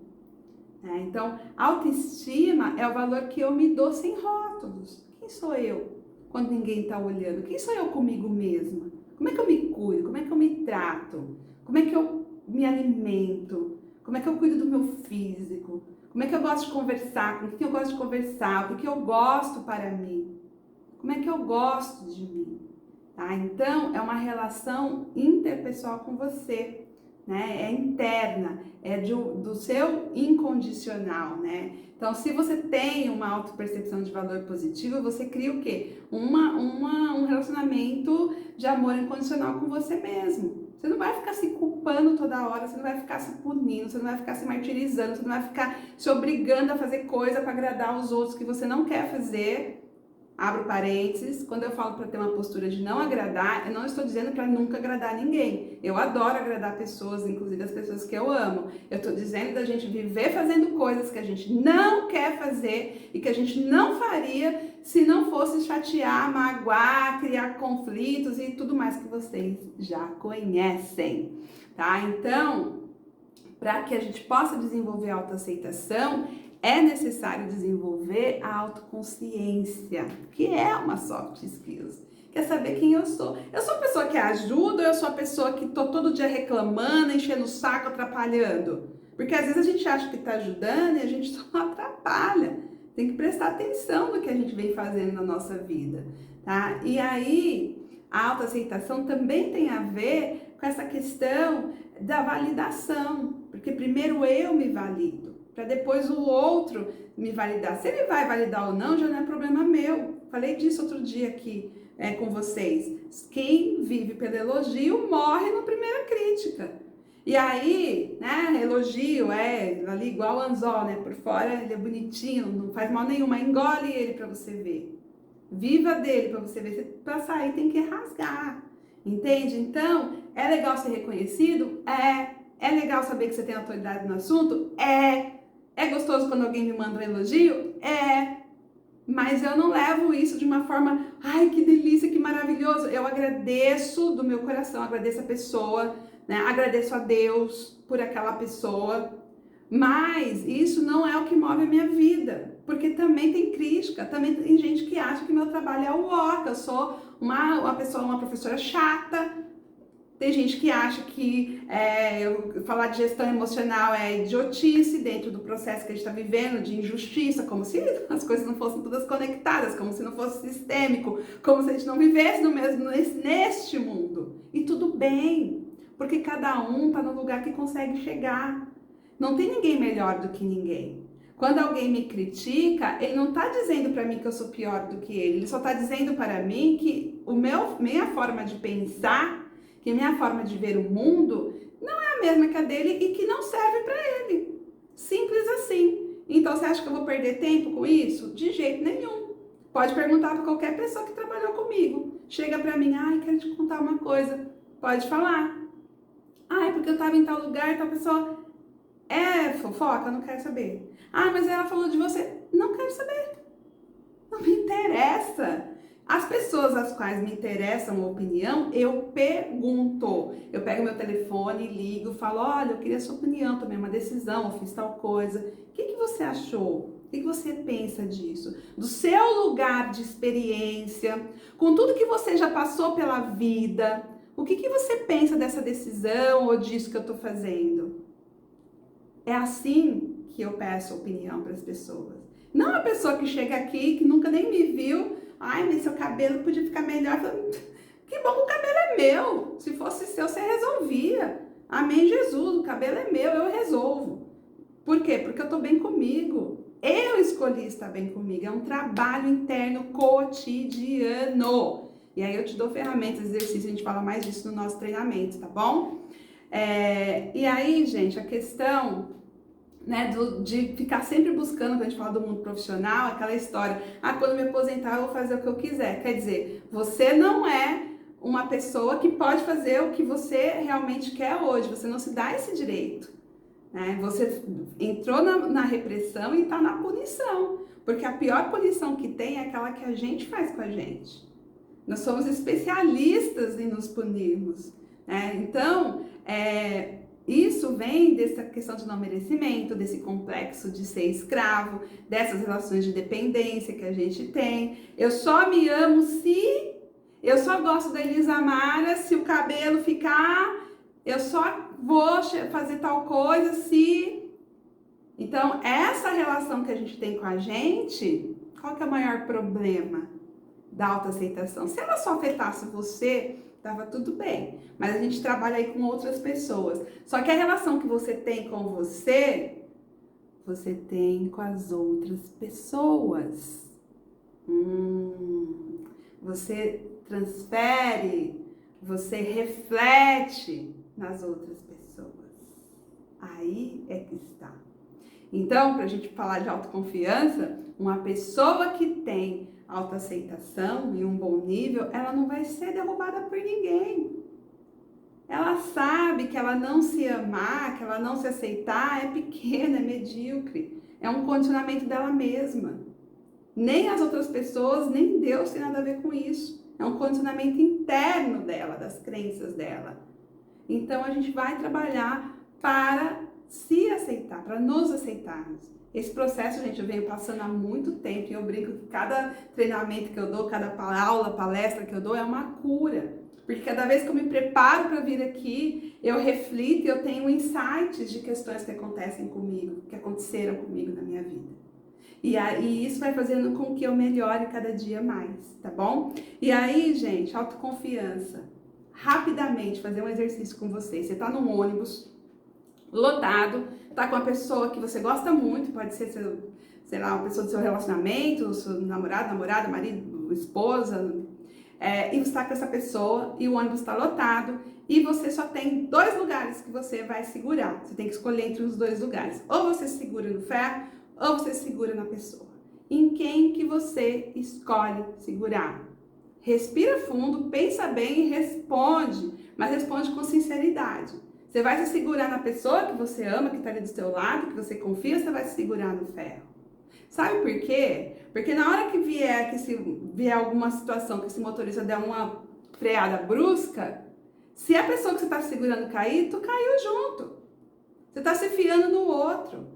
Então, autoestima é o valor que eu me dou sem rótulos. Quem sou eu quando ninguém está olhando? Quem sou eu comigo mesma? Como é que eu me cuido? Como é que eu me trato? Como é que eu me alimento? Como é que eu cuido do meu físico? Como é que eu gosto de conversar? Com quem eu gosto de conversar? O que eu gosto para mim? Como é que eu gosto de mim? Tá? Então, é uma relação interpessoal com você, né? É interna, é do seu incondicional, né? Então, se você tem uma autopercepção de valor positivo, você cria o quê? Um relacionamento de amor incondicional com você mesmo. Você não vai ficar se culpando toda hora, você não vai ficar se punindo, você não vai ficar se martirizando, você não vai ficar se obrigando a fazer coisa para agradar os outros que você não quer fazer. Abro parênteses, quando eu falo para ter uma postura de não agradar, eu não estou dizendo para nunca agradar ninguém. Eu adoro agradar pessoas, inclusive as pessoas que eu amo. Eu estou dizendo da gente viver fazendo coisas que a gente não quer fazer e que a gente não faria se não fosse chatear, magoar, criar conflitos e tudo mais que vocês já conhecem, tá? Então, para que a gente possa desenvolver a autoaceitação, é necessário desenvolver a autoconsciência, que é uma soft skills. Quer saber quem eu sou? Eu sou a pessoa que ajuda ou eu sou a pessoa que tô todo dia reclamando, enchendo o saco, atrapalhando? Porque às vezes a gente acha que tá ajudando e a gente só atrapalha. Tem que prestar atenção no que a gente vem fazendo na nossa vida, tá? E aí, a autoaceitação também tem a ver com essa questão da validação, porque primeiro eu me valido, para depois o outro me validar. Se ele vai validar ou não, já não é problema meu. Falei disso outro dia aqui com vocês. Quem vive pelo elogio morre na primeira crítica. E aí, né, elogio é ali igual o anzol, né? Por fora ele é bonitinho, não faz mal nenhum, mas engole ele para você ver. Viva dele para você ver. Para sair tem que rasgar. Entende? Então, é legal ser reconhecido? É legal saber que você tem autoridade no assunto? É gostoso quando alguém me manda um elogio? Mas eu não levo isso de uma forma, ai, que delícia, que maravilhoso. Eu agradeço do meu coração, agradeço a pessoa, né? Agradeço a Deus por aquela pessoa. Mas isso não é o que move a minha vida, porque também tem crítica, também tem gente que acha que meu trabalho é o ó, que eu sou uma professora chata. Tem gente que acha que eu falar de gestão emocional é idiotice dentro do processo que a gente está vivendo, de injustiça, como se as coisas não fossem todas conectadas, como se não fosse sistêmico, como se a gente não vivesse neste mundo. E tudo bem, porque cada um está no lugar que consegue chegar. Não tem ninguém melhor do que ninguém. Quando alguém me critica, ele não está dizendo para mim que eu sou pior do que ele só está dizendo para mim que minha forma de pensar, que minha forma de ver o mundo não é a mesma que a dele e que não serve para ele. Simples assim. Então você acha que eu vou perder tempo com isso? De jeito nenhum. Pode perguntar para qualquer pessoa que trabalhou comigo. Chega para mim, ai, quero te contar uma coisa. Pode falar. Ai, porque eu estava em tal lugar e tal pessoa... fofoca? Não quero saber. Ah, mas ela falou de você. Não quero saber. Não me interessa. As pessoas às quais me interessam a opinião, eu pergunto. Eu pego meu telefone, ligo, falo, olha, eu queria a sua opinião, tomei uma decisão, eu fiz tal coisa. O que você achou? O que você pensa disso? Do seu lugar de experiência, com tudo que você já passou pela vida, o que você pensa dessa decisão ou disso que eu estou fazendo? É assim que eu peço opinião para as pessoas. Não a pessoa que chega aqui, que nunca nem me viu, ai, mas seu cabelo podia ficar melhor. Que bom, o cabelo é meu. Se fosse seu, você resolvia. Amém, Jesus, o cabelo é meu, eu resolvo. Por quê? Porque eu tô bem comigo. Eu escolhi estar bem comigo. É um trabalho interno cotidiano. E aí eu te dou ferramentas, exercícios, a gente fala mais disso no nosso treinamento, tá bom? E aí, gente, a questão né, de ficar sempre buscando, quando a gente fala do mundo profissional, aquela história, quando me aposentar eu vou fazer o que eu quiser. Quer dizer, você não é uma pessoa que pode fazer o que você realmente quer hoje, você não se dá esse direito, né? Você entrou na repressão e está na punição, porque a pior punição que tem é aquela que a gente faz com a gente. Nós somos especialistas em nos punirmos, né? Então, isso vem dessa questão de não merecimento, desse complexo de ser escravo, dessas relações de dependência que a gente tem. Eu só me amo se... Eu só gosto da Elisa Mara se o cabelo ficar... Eu só vou fazer tal coisa se... Então, essa relação que a gente tem com a gente, qual que é o maior problema da autoaceitação? Se ela só afetasse você, tava tudo bem. Mas a gente trabalha aí com outras pessoas. Só que a relação que você tem com você, você tem com as outras pessoas. Você transfere, você reflete nas outras pessoas. Aí é que está. Então, para a gente falar de autoconfiança, uma pessoa que tem autoaceitação e um bom nível, ela não vai ser derrubada por ninguém. Ela sabe que ela não se amar, que ela não se aceitar é pequena, é medíocre. É um condicionamento dela mesma. Nem as outras pessoas, nem Deus tem nada a ver com isso. É um condicionamento interno dela, das crenças dela. Então, a gente vai trabalhar para se aceitar, para nos aceitarmos. Esse processo, gente, eu venho passando há muito tempo e eu brinco que cada treinamento que eu dou, cada aula, palestra que eu dou é uma cura. Porque cada vez que eu me preparo para vir aqui, eu reflito e eu tenho insights de questões que acontecem comigo, que aconteceram comigo na minha vida. E isso vai fazendo com que eu melhore cada dia mais, tá bom? E aí, gente, autoconfiança. Rapidamente, fazer um exercício com você. Você tá num ônibus lotado, tá com uma pessoa que você gosta muito, pode ser, sei lá, uma pessoa do seu relacionamento, seu namorado, namorada, marido, esposa, e você tá com essa pessoa e o ônibus está lotado e você só tem 2 lugares que você vai segurar. Você tem que escolher entre os 2 lugares. Ou você segura no ferro, ou você segura na pessoa. Em quem que você escolhe segurar? Respira fundo, pensa bem e responde, mas responde com sinceridade. Você vai se segurar na pessoa que você ama, que está ali do seu lado, que você confia, ou você vai se segurar no ferro? Sabe por quê? Porque na hora que vier alguma situação que esse motorista der uma freada brusca, se a pessoa que você está segurando cair, tu caiu junto. Você está se fiando no outro.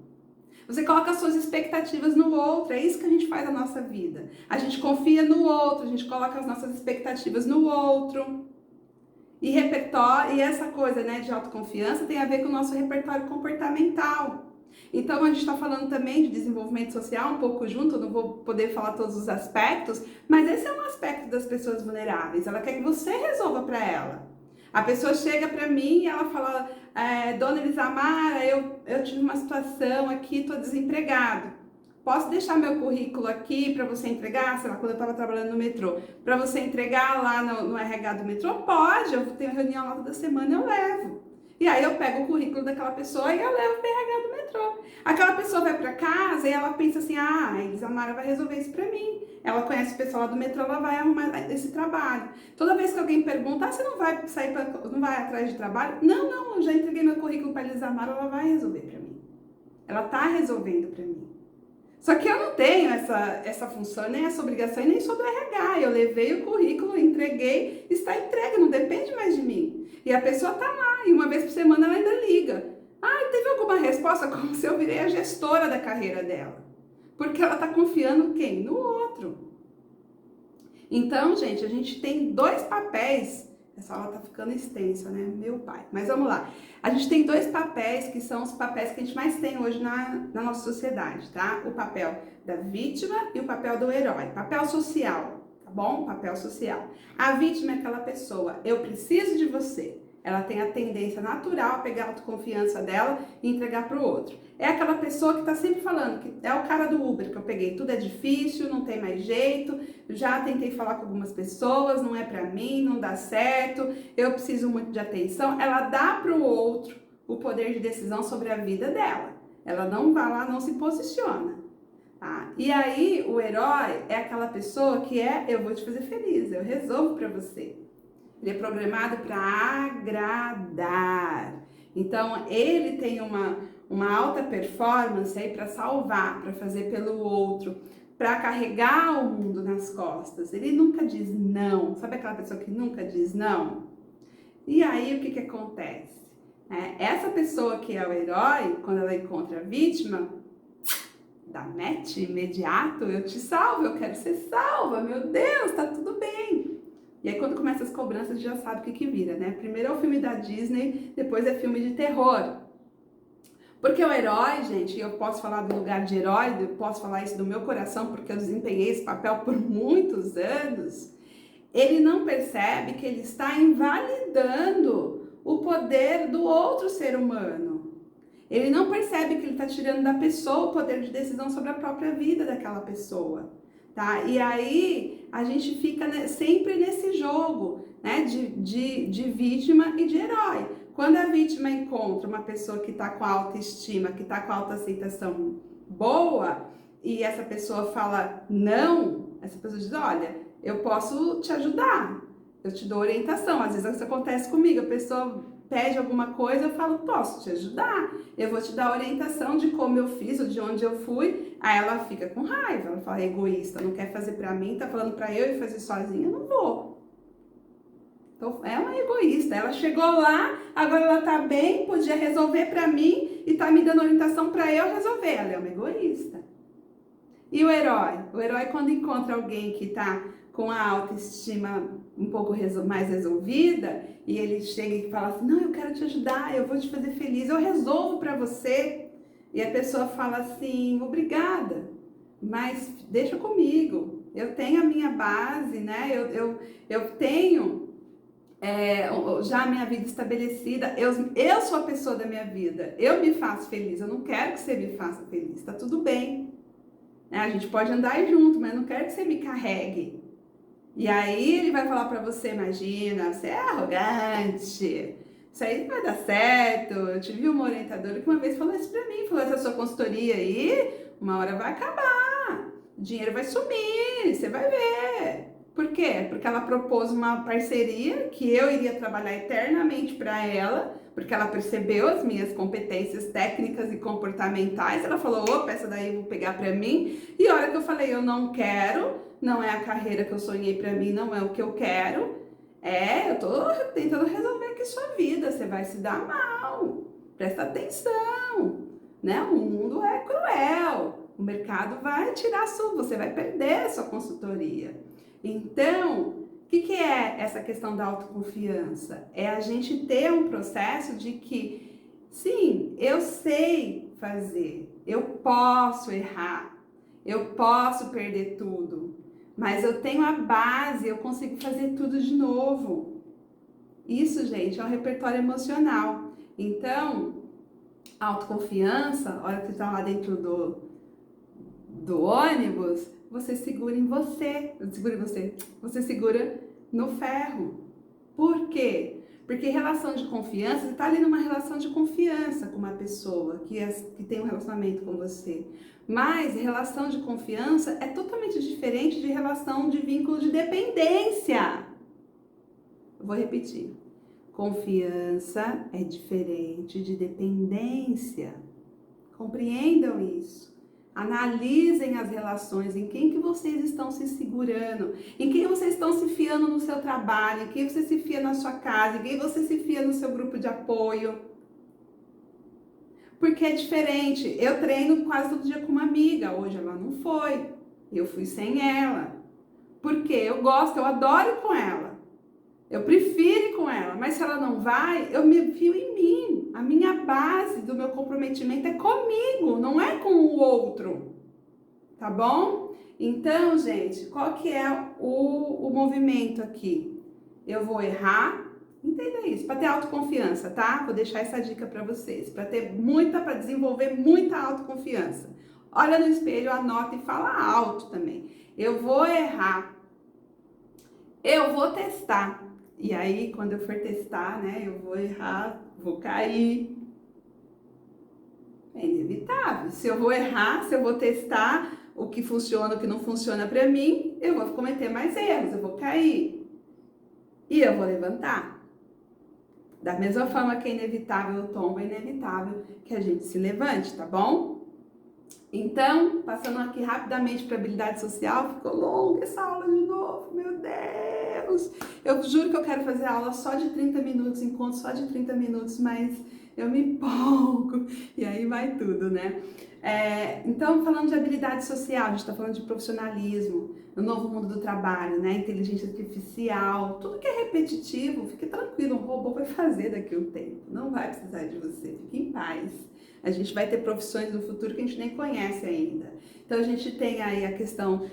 Você coloca as suas expectativas no outro. É isso que a gente faz na nossa vida. A gente confia no outro, a gente coloca as nossas expectativas no outro. E repertório, e essa coisa, né, de autoconfiança tem a ver com o nosso repertório comportamental. Então, a gente está falando também de desenvolvimento social um pouco junto, eu não vou poder falar todos os aspectos, mas esse é um aspecto das pessoas vulneráveis. Ela quer que você resolva para ela. A pessoa chega para mim e ela fala, Dona Elisamara, eu tive uma situação aqui, estou desempregado. Posso deixar meu currículo aqui para você entregar? Sei lá, quando eu estava trabalhando no metrô, para você entregar lá no RH do metrô? Pode, eu tenho reunião lá toda semana, eu levo. E aí eu pego o currículo daquela pessoa e eu levo para o RH do metrô. Aquela pessoa vai para casa e ela pensa assim, a Elisamara vai resolver isso para mim. Ela conhece o pessoal lá do metrô, ela vai arrumar esse trabalho. Toda vez que alguém pergunta, você não vai sair não vai atrás de trabalho? Não, eu já entreguei meu currículo para a Elisamara, ela vai resolver para mim. Ela está resolvendo para mim. Só que eu não tenho essa função, nem essa obrigação, e nem sou do RH. Eu levei o currículo, entreguei, está entregue, não depende mais de mim. E a pessoa está lá, e uma vez por semana ela ainda liga. Teve alguma resposta? Como se eu virei a gestora da carreira dela. Porque ela está confiando quem? No outro. Então, gente, a gente tem 2 papéis. Essa aula tá ficando extensa, né? Meu pai. Mas vamos lá. A gente tem 2 papéis que são os papéis que a gente mais tem hoje na nossa sociedade, tá? O papel da vítima e o papel do herói. Papel social, tá bom? Papel social. A vítima é aquela pessoa, eu preciso de você. Ela tem a tendência natural a pegar a autoconfiança dela e entregar para o outro. É aquela pessoa que está sempre falando, que é o cara do Uber que eu peguei, tudo é difícil, não tem mais jeito, já tentei falar com algumas pessoas, não é para mim, não dá certo, eu preciso muito de atenção. Ela dá para o outro o poder de decisão sobre a vida dela. Ela não vai lá, não se posiciona. Tá? E aí, o herói é aquela pessoa que eu vou te fazer feliz, eu resolvo para você. Ele é programado para agradar. Então, ele tem uma alta performance aí para salvar, para fazer pelo outro, para carregar o mundo nas costas. Ele nunca diz não. Sabe aquela pessoa que nunca diz não? E aí, o que acontece? Essa pessoa que é o herói, quando ela encontra a vítima, dá match imediato, eu te salvo, eu quero ser salva, meu Deus, tá tudo bem. E aí quando começa as cobranças, já sabe o que vira, né? Primeiro é o filme da Disney, depois é filme de terror. Porque o herói, gente, eu posso falar do lugar de herói, eu posso falar isso do meu coração, porque eu desempenhei esse papel por muitos anos, ele não percebe que ele está invalidando o poder do outro ser humano. Ele não percebe que ele está tirando da pessoa o poder de decisão sobre a própria vida daquela pessoa, tá? E aí a gente fica sempre nesse jogo, né, de vítima e de herói. Quando a vítima encontra uma pessoa que está com autoestima, que está com autoaceitação boa, e essa pessoa fala não, essa pessoa diz, olha, eu posso te ajudar, eu te dou orientação. Às vezes isso acontece comigo, a pessoa pede alguma coisa, eu falo, posso te ajudar, eu vou te dar orientação de como eu fiz, ou de onde eu fui. Aí ela fica com raiva, ela fala, egoísta, não quer fazer pra mim, tá falando pra eu ir fazer sozinha, eu não vou. Então, é uma egoísta, ela chegou lá, agora ela tá bem, podia resolver pra mim e tá me dando orientação pra eu resolver, ela é uma egoísta. E o herói? O herói, quando encontra alguém que tá com a autoestima um pouco mais resolvida, e ele chega e fala assim, não, eu quero te ajudar, eu vou te fazer feliz, eu resolvo pra você. E a pessoa fala assim, obrigada, mas deixa comigo, eu tenho a minha base, né? Eu tenho já a minha vida estabelecida, eu sou a pessoa da minha vida, eu me faço feliz, eu não quero que você me faça feliz, tá tudo bem. A gente pode andar junto, mas eu não quero que você me carregue. E aí ele vai falar pra você, imagina, você é arrogante, isso aí não vai dar certo. Eu tive uma orientadora que uma vez falou isso pra mim, falou, essa sua consultoria aí, uma hora vai acabar, o dinheiro vai sumir, você vai ver. Por quê? Porque ela propôs uma parceria que eu iria trabalhar eternamente para ela, porque ela percebeu as minhas competências técnicas e comportamentais. Ela falou, opa, essa daí eu vou pegar para mim. E a hora que eu falei, eu não quero, não é a carreira que eu sonhei para mim, não é o que eu quero. Eu tô tentando resolver aqui sua vida, você vai se dar mal. Presta atenção, né? O mundo é cruel. O mercado vai tirar você vai perder a sua consultoria. Então, o que é essa questão da autoconfiança? É a gente ter um processo de que, sim, eu sei fazer, eu posso errar, eu posso perder tudo, mas eu tenho a base, eu consigo fazer tudo de novo. Isso, gente, é um repertório emocional. Então, autoconfiança, a hora que você está lá dentro do ônibus, você segura em você, você segura no ferro. Por quê? Porque relação de confiança, você está ali numa relação de confiança com uma pessoa que tem um relacionamento com você. Mas relação de confiança é totalmente diferente de relação de vínculo de dependência. Eu vou repetir. Confiança é diferente de dependência. Compreendam isso. Analisem as relações, em quem que vocês estão se segurando, em quem vocês estão se fiando no seu trabalho, em quem você se fia na sua casa, em quem você se fia no seu grupo de apoio. Porque é diferente. Eu treino quase todo dia com uma amiga, hoje ela não foi, eu fui sem ela. Porque eu gosto, eu adoro ir com ela. Eu prefiro ir com ela, mas se ela não vai, eu me fio em mim. A minha base do meu comprometimento é comigo, não é com o outro. Tá bom? Então, gente, qual que é o movimento aqui? Eu vou errar, entenda isso, para ter autoconfiança, tá? Vou deixar essa dica para vocês, para desenvolver muita autoconfiança. Olha no espelho, anota e fala alto também. Eu vou errar. Eu vou testar. E aí, quando eu for testar, né, eu vou errar, vou cair. É inevitável. Se eu vou errar, se eu vou testar o que funciona, o que não funciona para mim, eu vou cometer mais erros, eu vou cair. E eu vou levantar. Da mesma forma que é inevitável o tombo, é inevitável que a gente se levante, tá bom? Então, passando aqui rapidamente para habilidade social, ficou longa essa aula de novo, meu Deus! Eu juro que eu quero fazer aula só de 30 minutos, encontro só de 30 minutos, mas eu me empolgo e aí vai tudo, né? Então, falando de habilidade social, a gente está falando de profissionalismo, no novo mundo do trabalho, né? Inteligência artificial, tudo que é repetitivo, fique tranquilo, um robô vai fazer daqui a um tempo, não vai precisar de você, fique em paz. A gente vai ter profissões no futuro que a gente nem conhece ainda. Então a gente tem aí a questão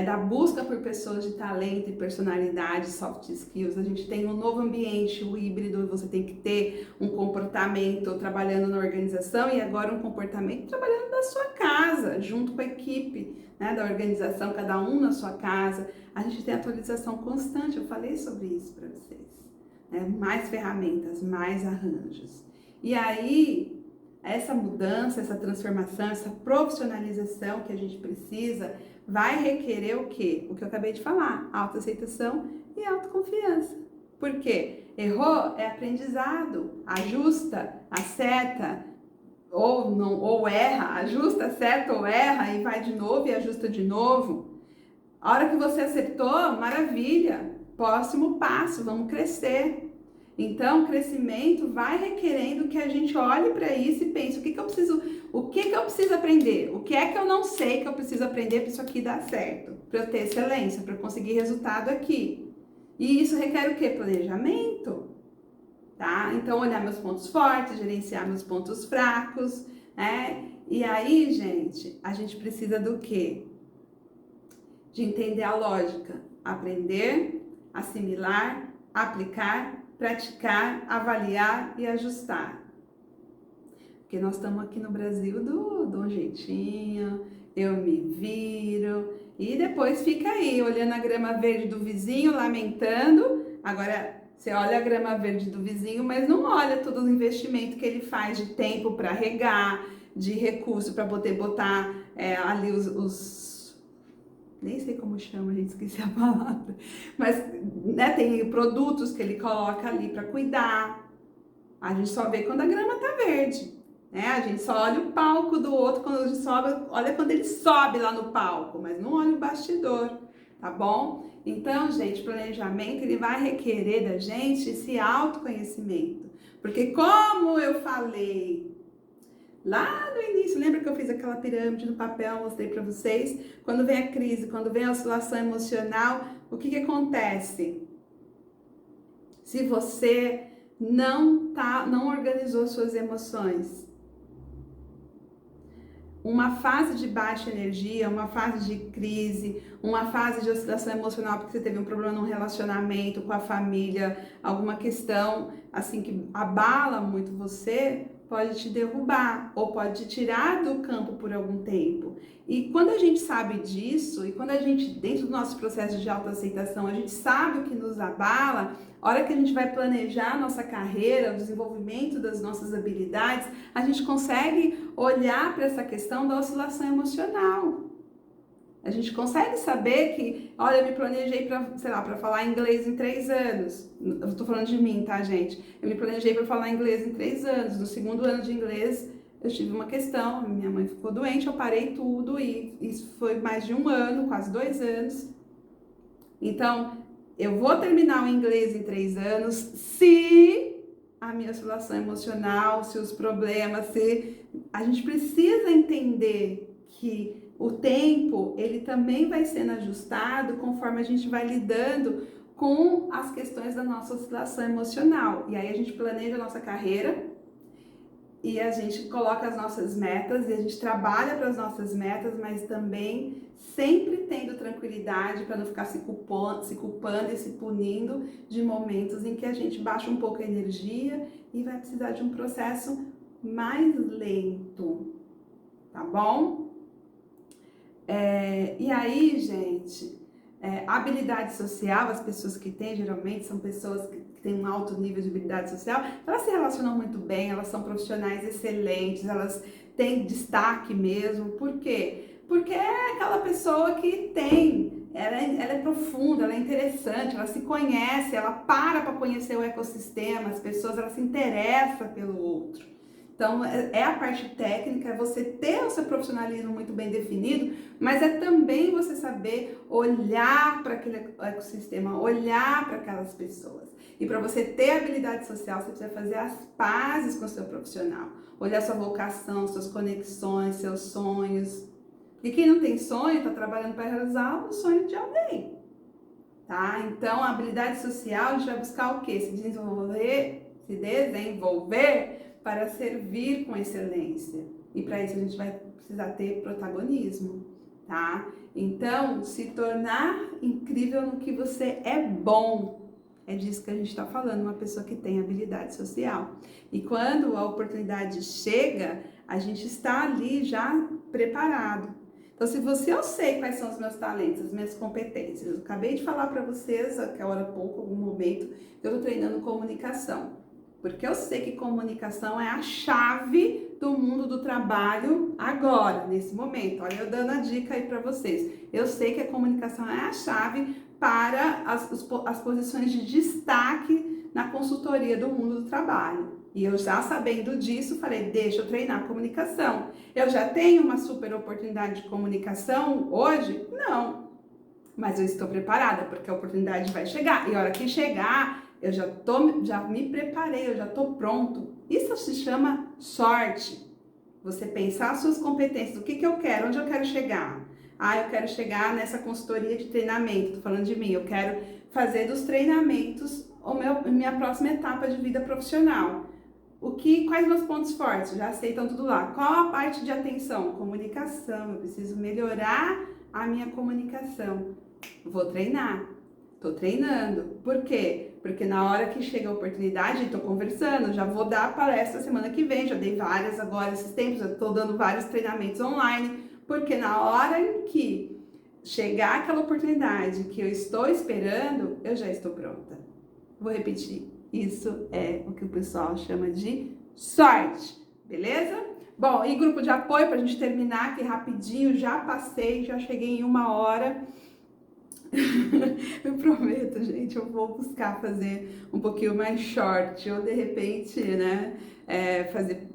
da busca por pessoas de talento e personalidade, soft skills. A gente tem um novo ambiente, o híbrido, você tem que ter um comportamento trabalhando na organização e agora um comportamento trabalhando na sua casa, junto com a equipe, né, da organização, cada um na sua casa. A gente tem atualização constante, eu falei sobre isso para vocês. Né? Mais ferramentas, mais arranjos. E aí, essa mudança, essa transformação, essa profissionalização que a gente precisa vai requerer o quê? O que eu acabei de falar, autoaceitação e autoconfiança. Por quê? Errou é aprendizado, ajusta, acerta, ou não, ou erra, ajusta, acerta ou erra e vai de novo e ajusta de novo. A hora que você acertou, maravilha, próximo passo, vamos crescer. Então, o crescimento vai requerendo que a gente olhe para isso e pense o que que eu preciso aprender? O que é que eu não sei que eu preciso aprender para isso aqui dar certo? Para eu ter excelência, para eu conseguir resultado aqui. E isso requer o quê? Planejamento. Tá? Então, olhar meus pontos fortes, gerenciar meus pontos fracos, né? E aí, gente, a gente precisa do quê? De entender a lógica. Aprender, assimilar, aplicar, praticar, avaliar e ajustar. Porque nós estamos aqui no Brasil do um jeitinho, eu me viro, e depois fica aí, olhando a grama verde do vizinho, lamentando. Agora, você olha a grama verde do vizinho, mas não olha todo o investimento que ele faz de tempo para regar, de recurso para poder botar ali nem sei como chama, gente, esqueci a palavra, mas né, tem produtos que ele coloca ali para cuidar. A gente só vê quando a grama tá verde, né? A gente só olha o palco do outro quando a gente olha quando ele sobe lá no palco, mas não olha o bastidor, tá bom? Então, gente, planejamento ele vai requerer da gente esse autoconhecimento, porque como eu falei lá no início, lembra que eu fiz aquela pirâmide no papel, mostrei para vocês? Quando vem a crise, quando vem a oscilação emocional, o que acontece? Se você não organizou suas emoções, uma fase de baixa energia, uma fase de crise, uma fase de oscilação emocional porque você teve um problema no relacionamento com a família, alguma questão assim que abala muito você, pode te derrubar ou pode te tirar do campo por algum tempo. E quando a gente sabe disso, e quando a gente, dentro do nosso processo de autoaceitação, a gente sabe o que nos abala, a hora que a gente vai planejar a nossa carreira, o desenvolvimento das nossas habilidades, a gente consegue olhar para essa questão da oscilação emocional. A gente consegue saber que, olha, eu me planejei para, sei lá, para falar inglês em 3 anos. Eu tô falando de mim, tá, gente? Eu me planejei para falar inglês em 3 anos. No segundo ano de inglês, eu tive uma questão. Minha mãe ficou doente, eu parei tudo e isso foi mais de 1 ano, quase 2 anos. Então, eu vou terminar o inglês em 3 anos se a minha oscilação emocional, se os problemas, se... A gente precisa entender que o tempo, ele também vai sendo ajustado conforme a gente vai lidando com as questões da nossa oscilação emocional. E aí a gente planeja a nossa carreira e a gente coloca as nossas metas e a gente trabalha para as nossas metas, mas também sempre tendo tranquilidade para não ficar se culpando e se punindo de momentos em que a gente baixa um pouco a energia e vai precisar de um processo mais lento, tá bom? E aí, gente, habilidade social, as pessoas que têm, geralmente, são pessoas que têm um alto nível de habilidade social, elas se relacionam muito bem, elas são profissionais excelentes, elas tem destaque mesmo. Por quê? Porque é aquela pessoa que ela é profunda, ela é interessante, ela se conhece, ela para conhecer o ecossistema, as pessoas, ela se interessa pelo outro. Então, é a parte técnica, é você ter o seu profissionalismo muito bem definido, mas é também você saber olhar para aquele ecossistema, olhar para aquelas pessoas. E para você ter habilidade social, você precisa fazer as pazes com o seu profissional. Olhar sua vocação, suas conexões, seus sonhos. E quem não tem sonho, está trabalhando para realizar o sonho de alguém. Tá? Então, a habilidade social, a gente vai buscar o quê? Se desenvolver para servir com excelência. E para isso a gente vai precisar ter protagonismo, tá? Então, se tornar incrível no que você é bom. É disso que a gente está falando, uma pessoa que tem habilidade social. E quando a oportunidade chega, a gente está ali já preparado. Então, se eu sei quais são os meus talentos, as minhas competências, eu acabei de falar para vocês, aquela hora pouco, algum momento, eu estou treinando comunicação. Porque eu sei que comunicação é a chave do mundo do trabalho agora, nesse momento. Olha, eu dando a dica aí para vocês. Eu sei que a comunicação é a chave para as posições de destaque na consultoria do mundo do trabalho. E eu já sabendo disso, falei, deixa eu treinar comunicação. Eu já tenho uma super oportunidade de comunicação hoje? Não. Mas eu estou preparada, porque a oportunidade vai chegar. E a hora que chegar, eu já me preparei, eu já estou pronto. Isso se chama sorte. Você pensar as suas competências, o que eu quero, onde eu quero chegar. Eu quero chegar nessa consultoria de treinamento, tô falando de mim, eu quero fazer dos treinamentos minha próxima etapa de vida profissional. Quais meus pontos fortes? Já sei, estão tudo lá. Qual a parte de atenção? Comunicação, eu preciso melhorar a minha comunicação. Vou treinar, tô treinando. Por quê? Porque na hora que chega a oportunidade, estou conversando, já vou dar palestra semana que vem, já dei várias agora esses tempos, já estou dando vários treinamentos online, porque na hora em que chegar aquela oportunidade que eu estou esperando, eu já estou pronta. Vou repetir, isso é o que o pessoal chama de sorte, beleza? Bom, e grupo de apoio, para a gente terminar aqui rapidinho, já passei, já cheguei em 1 hora. Eu prometo, gente, eu vou buscar fazer um pouquinho mais short, ou de repente, né, fazer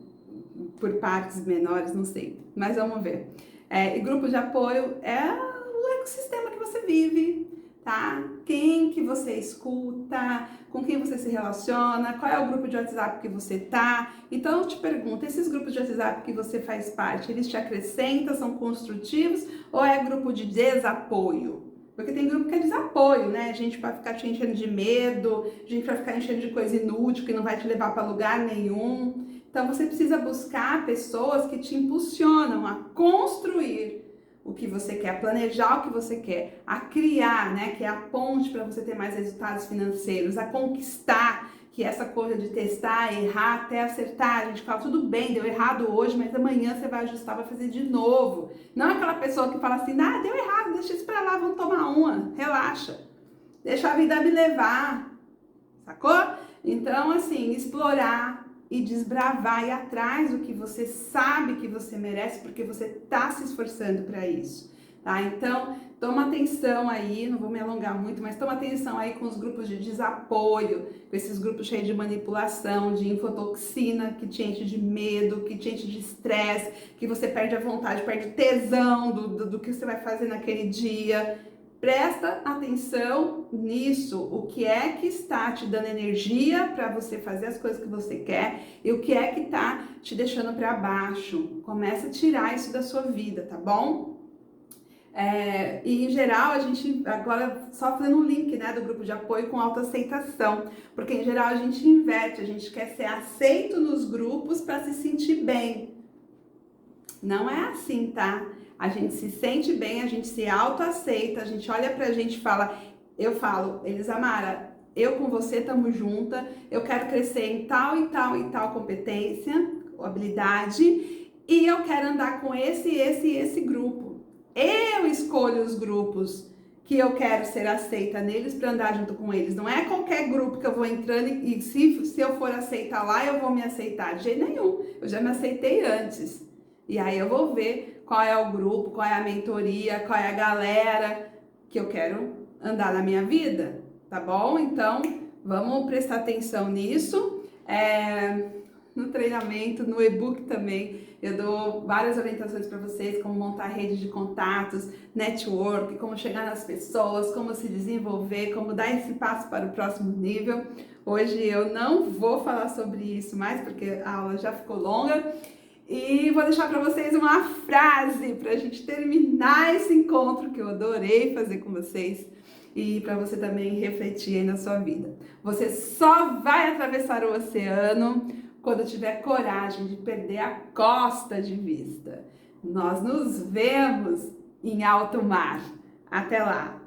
por partes menores, não sei, mas vamos ver. E grupo de apoio é o ecossistema que você vive, tá? Quem que você escuta, com quem você se relaciona, qual é o grupo de WhatsApp que você tá. Então eu te pergunto, esses grupos de WhatsApp que você faz parte, eles te acrescentam, são construtivos ou é grupo de desapoio? Porque tem grupo que é desapoio, né? Gente para ficar te enchendo de medo, gente para ficar enchendo de coisa inútil que não vai te levar para lugar nenhum. Então você precisa buscar pessoas que te impulsionam a construir o que você quer, a planejar o que você quer, a criar, né? Que é a ponte para você ter mais resultados financeiros, a conquistar, que é essa coisa de testar, errar, até acertar. A gente fala, tudo bem, deu errado hoje, mas amanhã você vai ajustar, vai fazer de novo. Não é aquela pessoa que fala assim, deu errado, deixa isso pra lá, vamos tomar uma, relaxa. Deixa a vida me levar, sacou? Então, assim, explorar e desbravar, ir atrás do que você sabe que você merece, porque você tá se esforçando para isso, tá? Então, toma atenção aí, não vou me alongar muito, mas toma atenção aí com os grupos de desapoio, com esses grupos cheios de manipulação, de infotoxina, que te enche de medo, que te enche de estresse, que você perde a vontade, perde tesão do que você vai fazer naquele dia. Presta atenção nisso, o que é que está te dando energia para você fazer as coisas que você quer e o que é que está te deixando para baixo. Começa a tirar isso da sua vida, tá bom? E em geral a gente, agora só fazendo um link, né, do grupo de apoio com autoaceitação, porque em geral a gente inverte, a gente quer ser aceito nos grupos para se sentir bem. Não é assim, tá? A gente se sente bem, a gente se autoaceita, a gente olha pra gente e fala, eu falo, Elisamara, eu com você tamo junta, eu quero crescer em tal e tal e tal competência, habilidade, e eu quero andar com esse grupo. Eu escolho os grupos que eu quero ser aceita neles para andar junto com eles. Não é qualquer grupo que eu vou entrando e se eu for aceitar lá, eu vou me aceitar. De jeito nenhum. Eu já me aceitei antes. E aí eu vou ver qual é o grupo, qual é a mentoria, qual é a galera que eu quero andar na minha vida, tá bom? Então, vamos prestar atenção nisso. No treinamento, no e-book também, eu dou várias orientações para vocês, como montar rede de contatos, network, como chegar nas pessoas, como se desenvolver, como dar esse passo para o próximo nível. Hoje eu não vou falar sobre isso mais, porque a aula já ficou longa. E vou deixar para vocês uma frase para a gente terminar esse encontro que eu adorei fazer com vocês e para você também refletir aí na sua vida. Você só vai atravessar o oceano quando tiver coragem de perder a costa de vista. Nós nos vemos em alto mar. Até lá!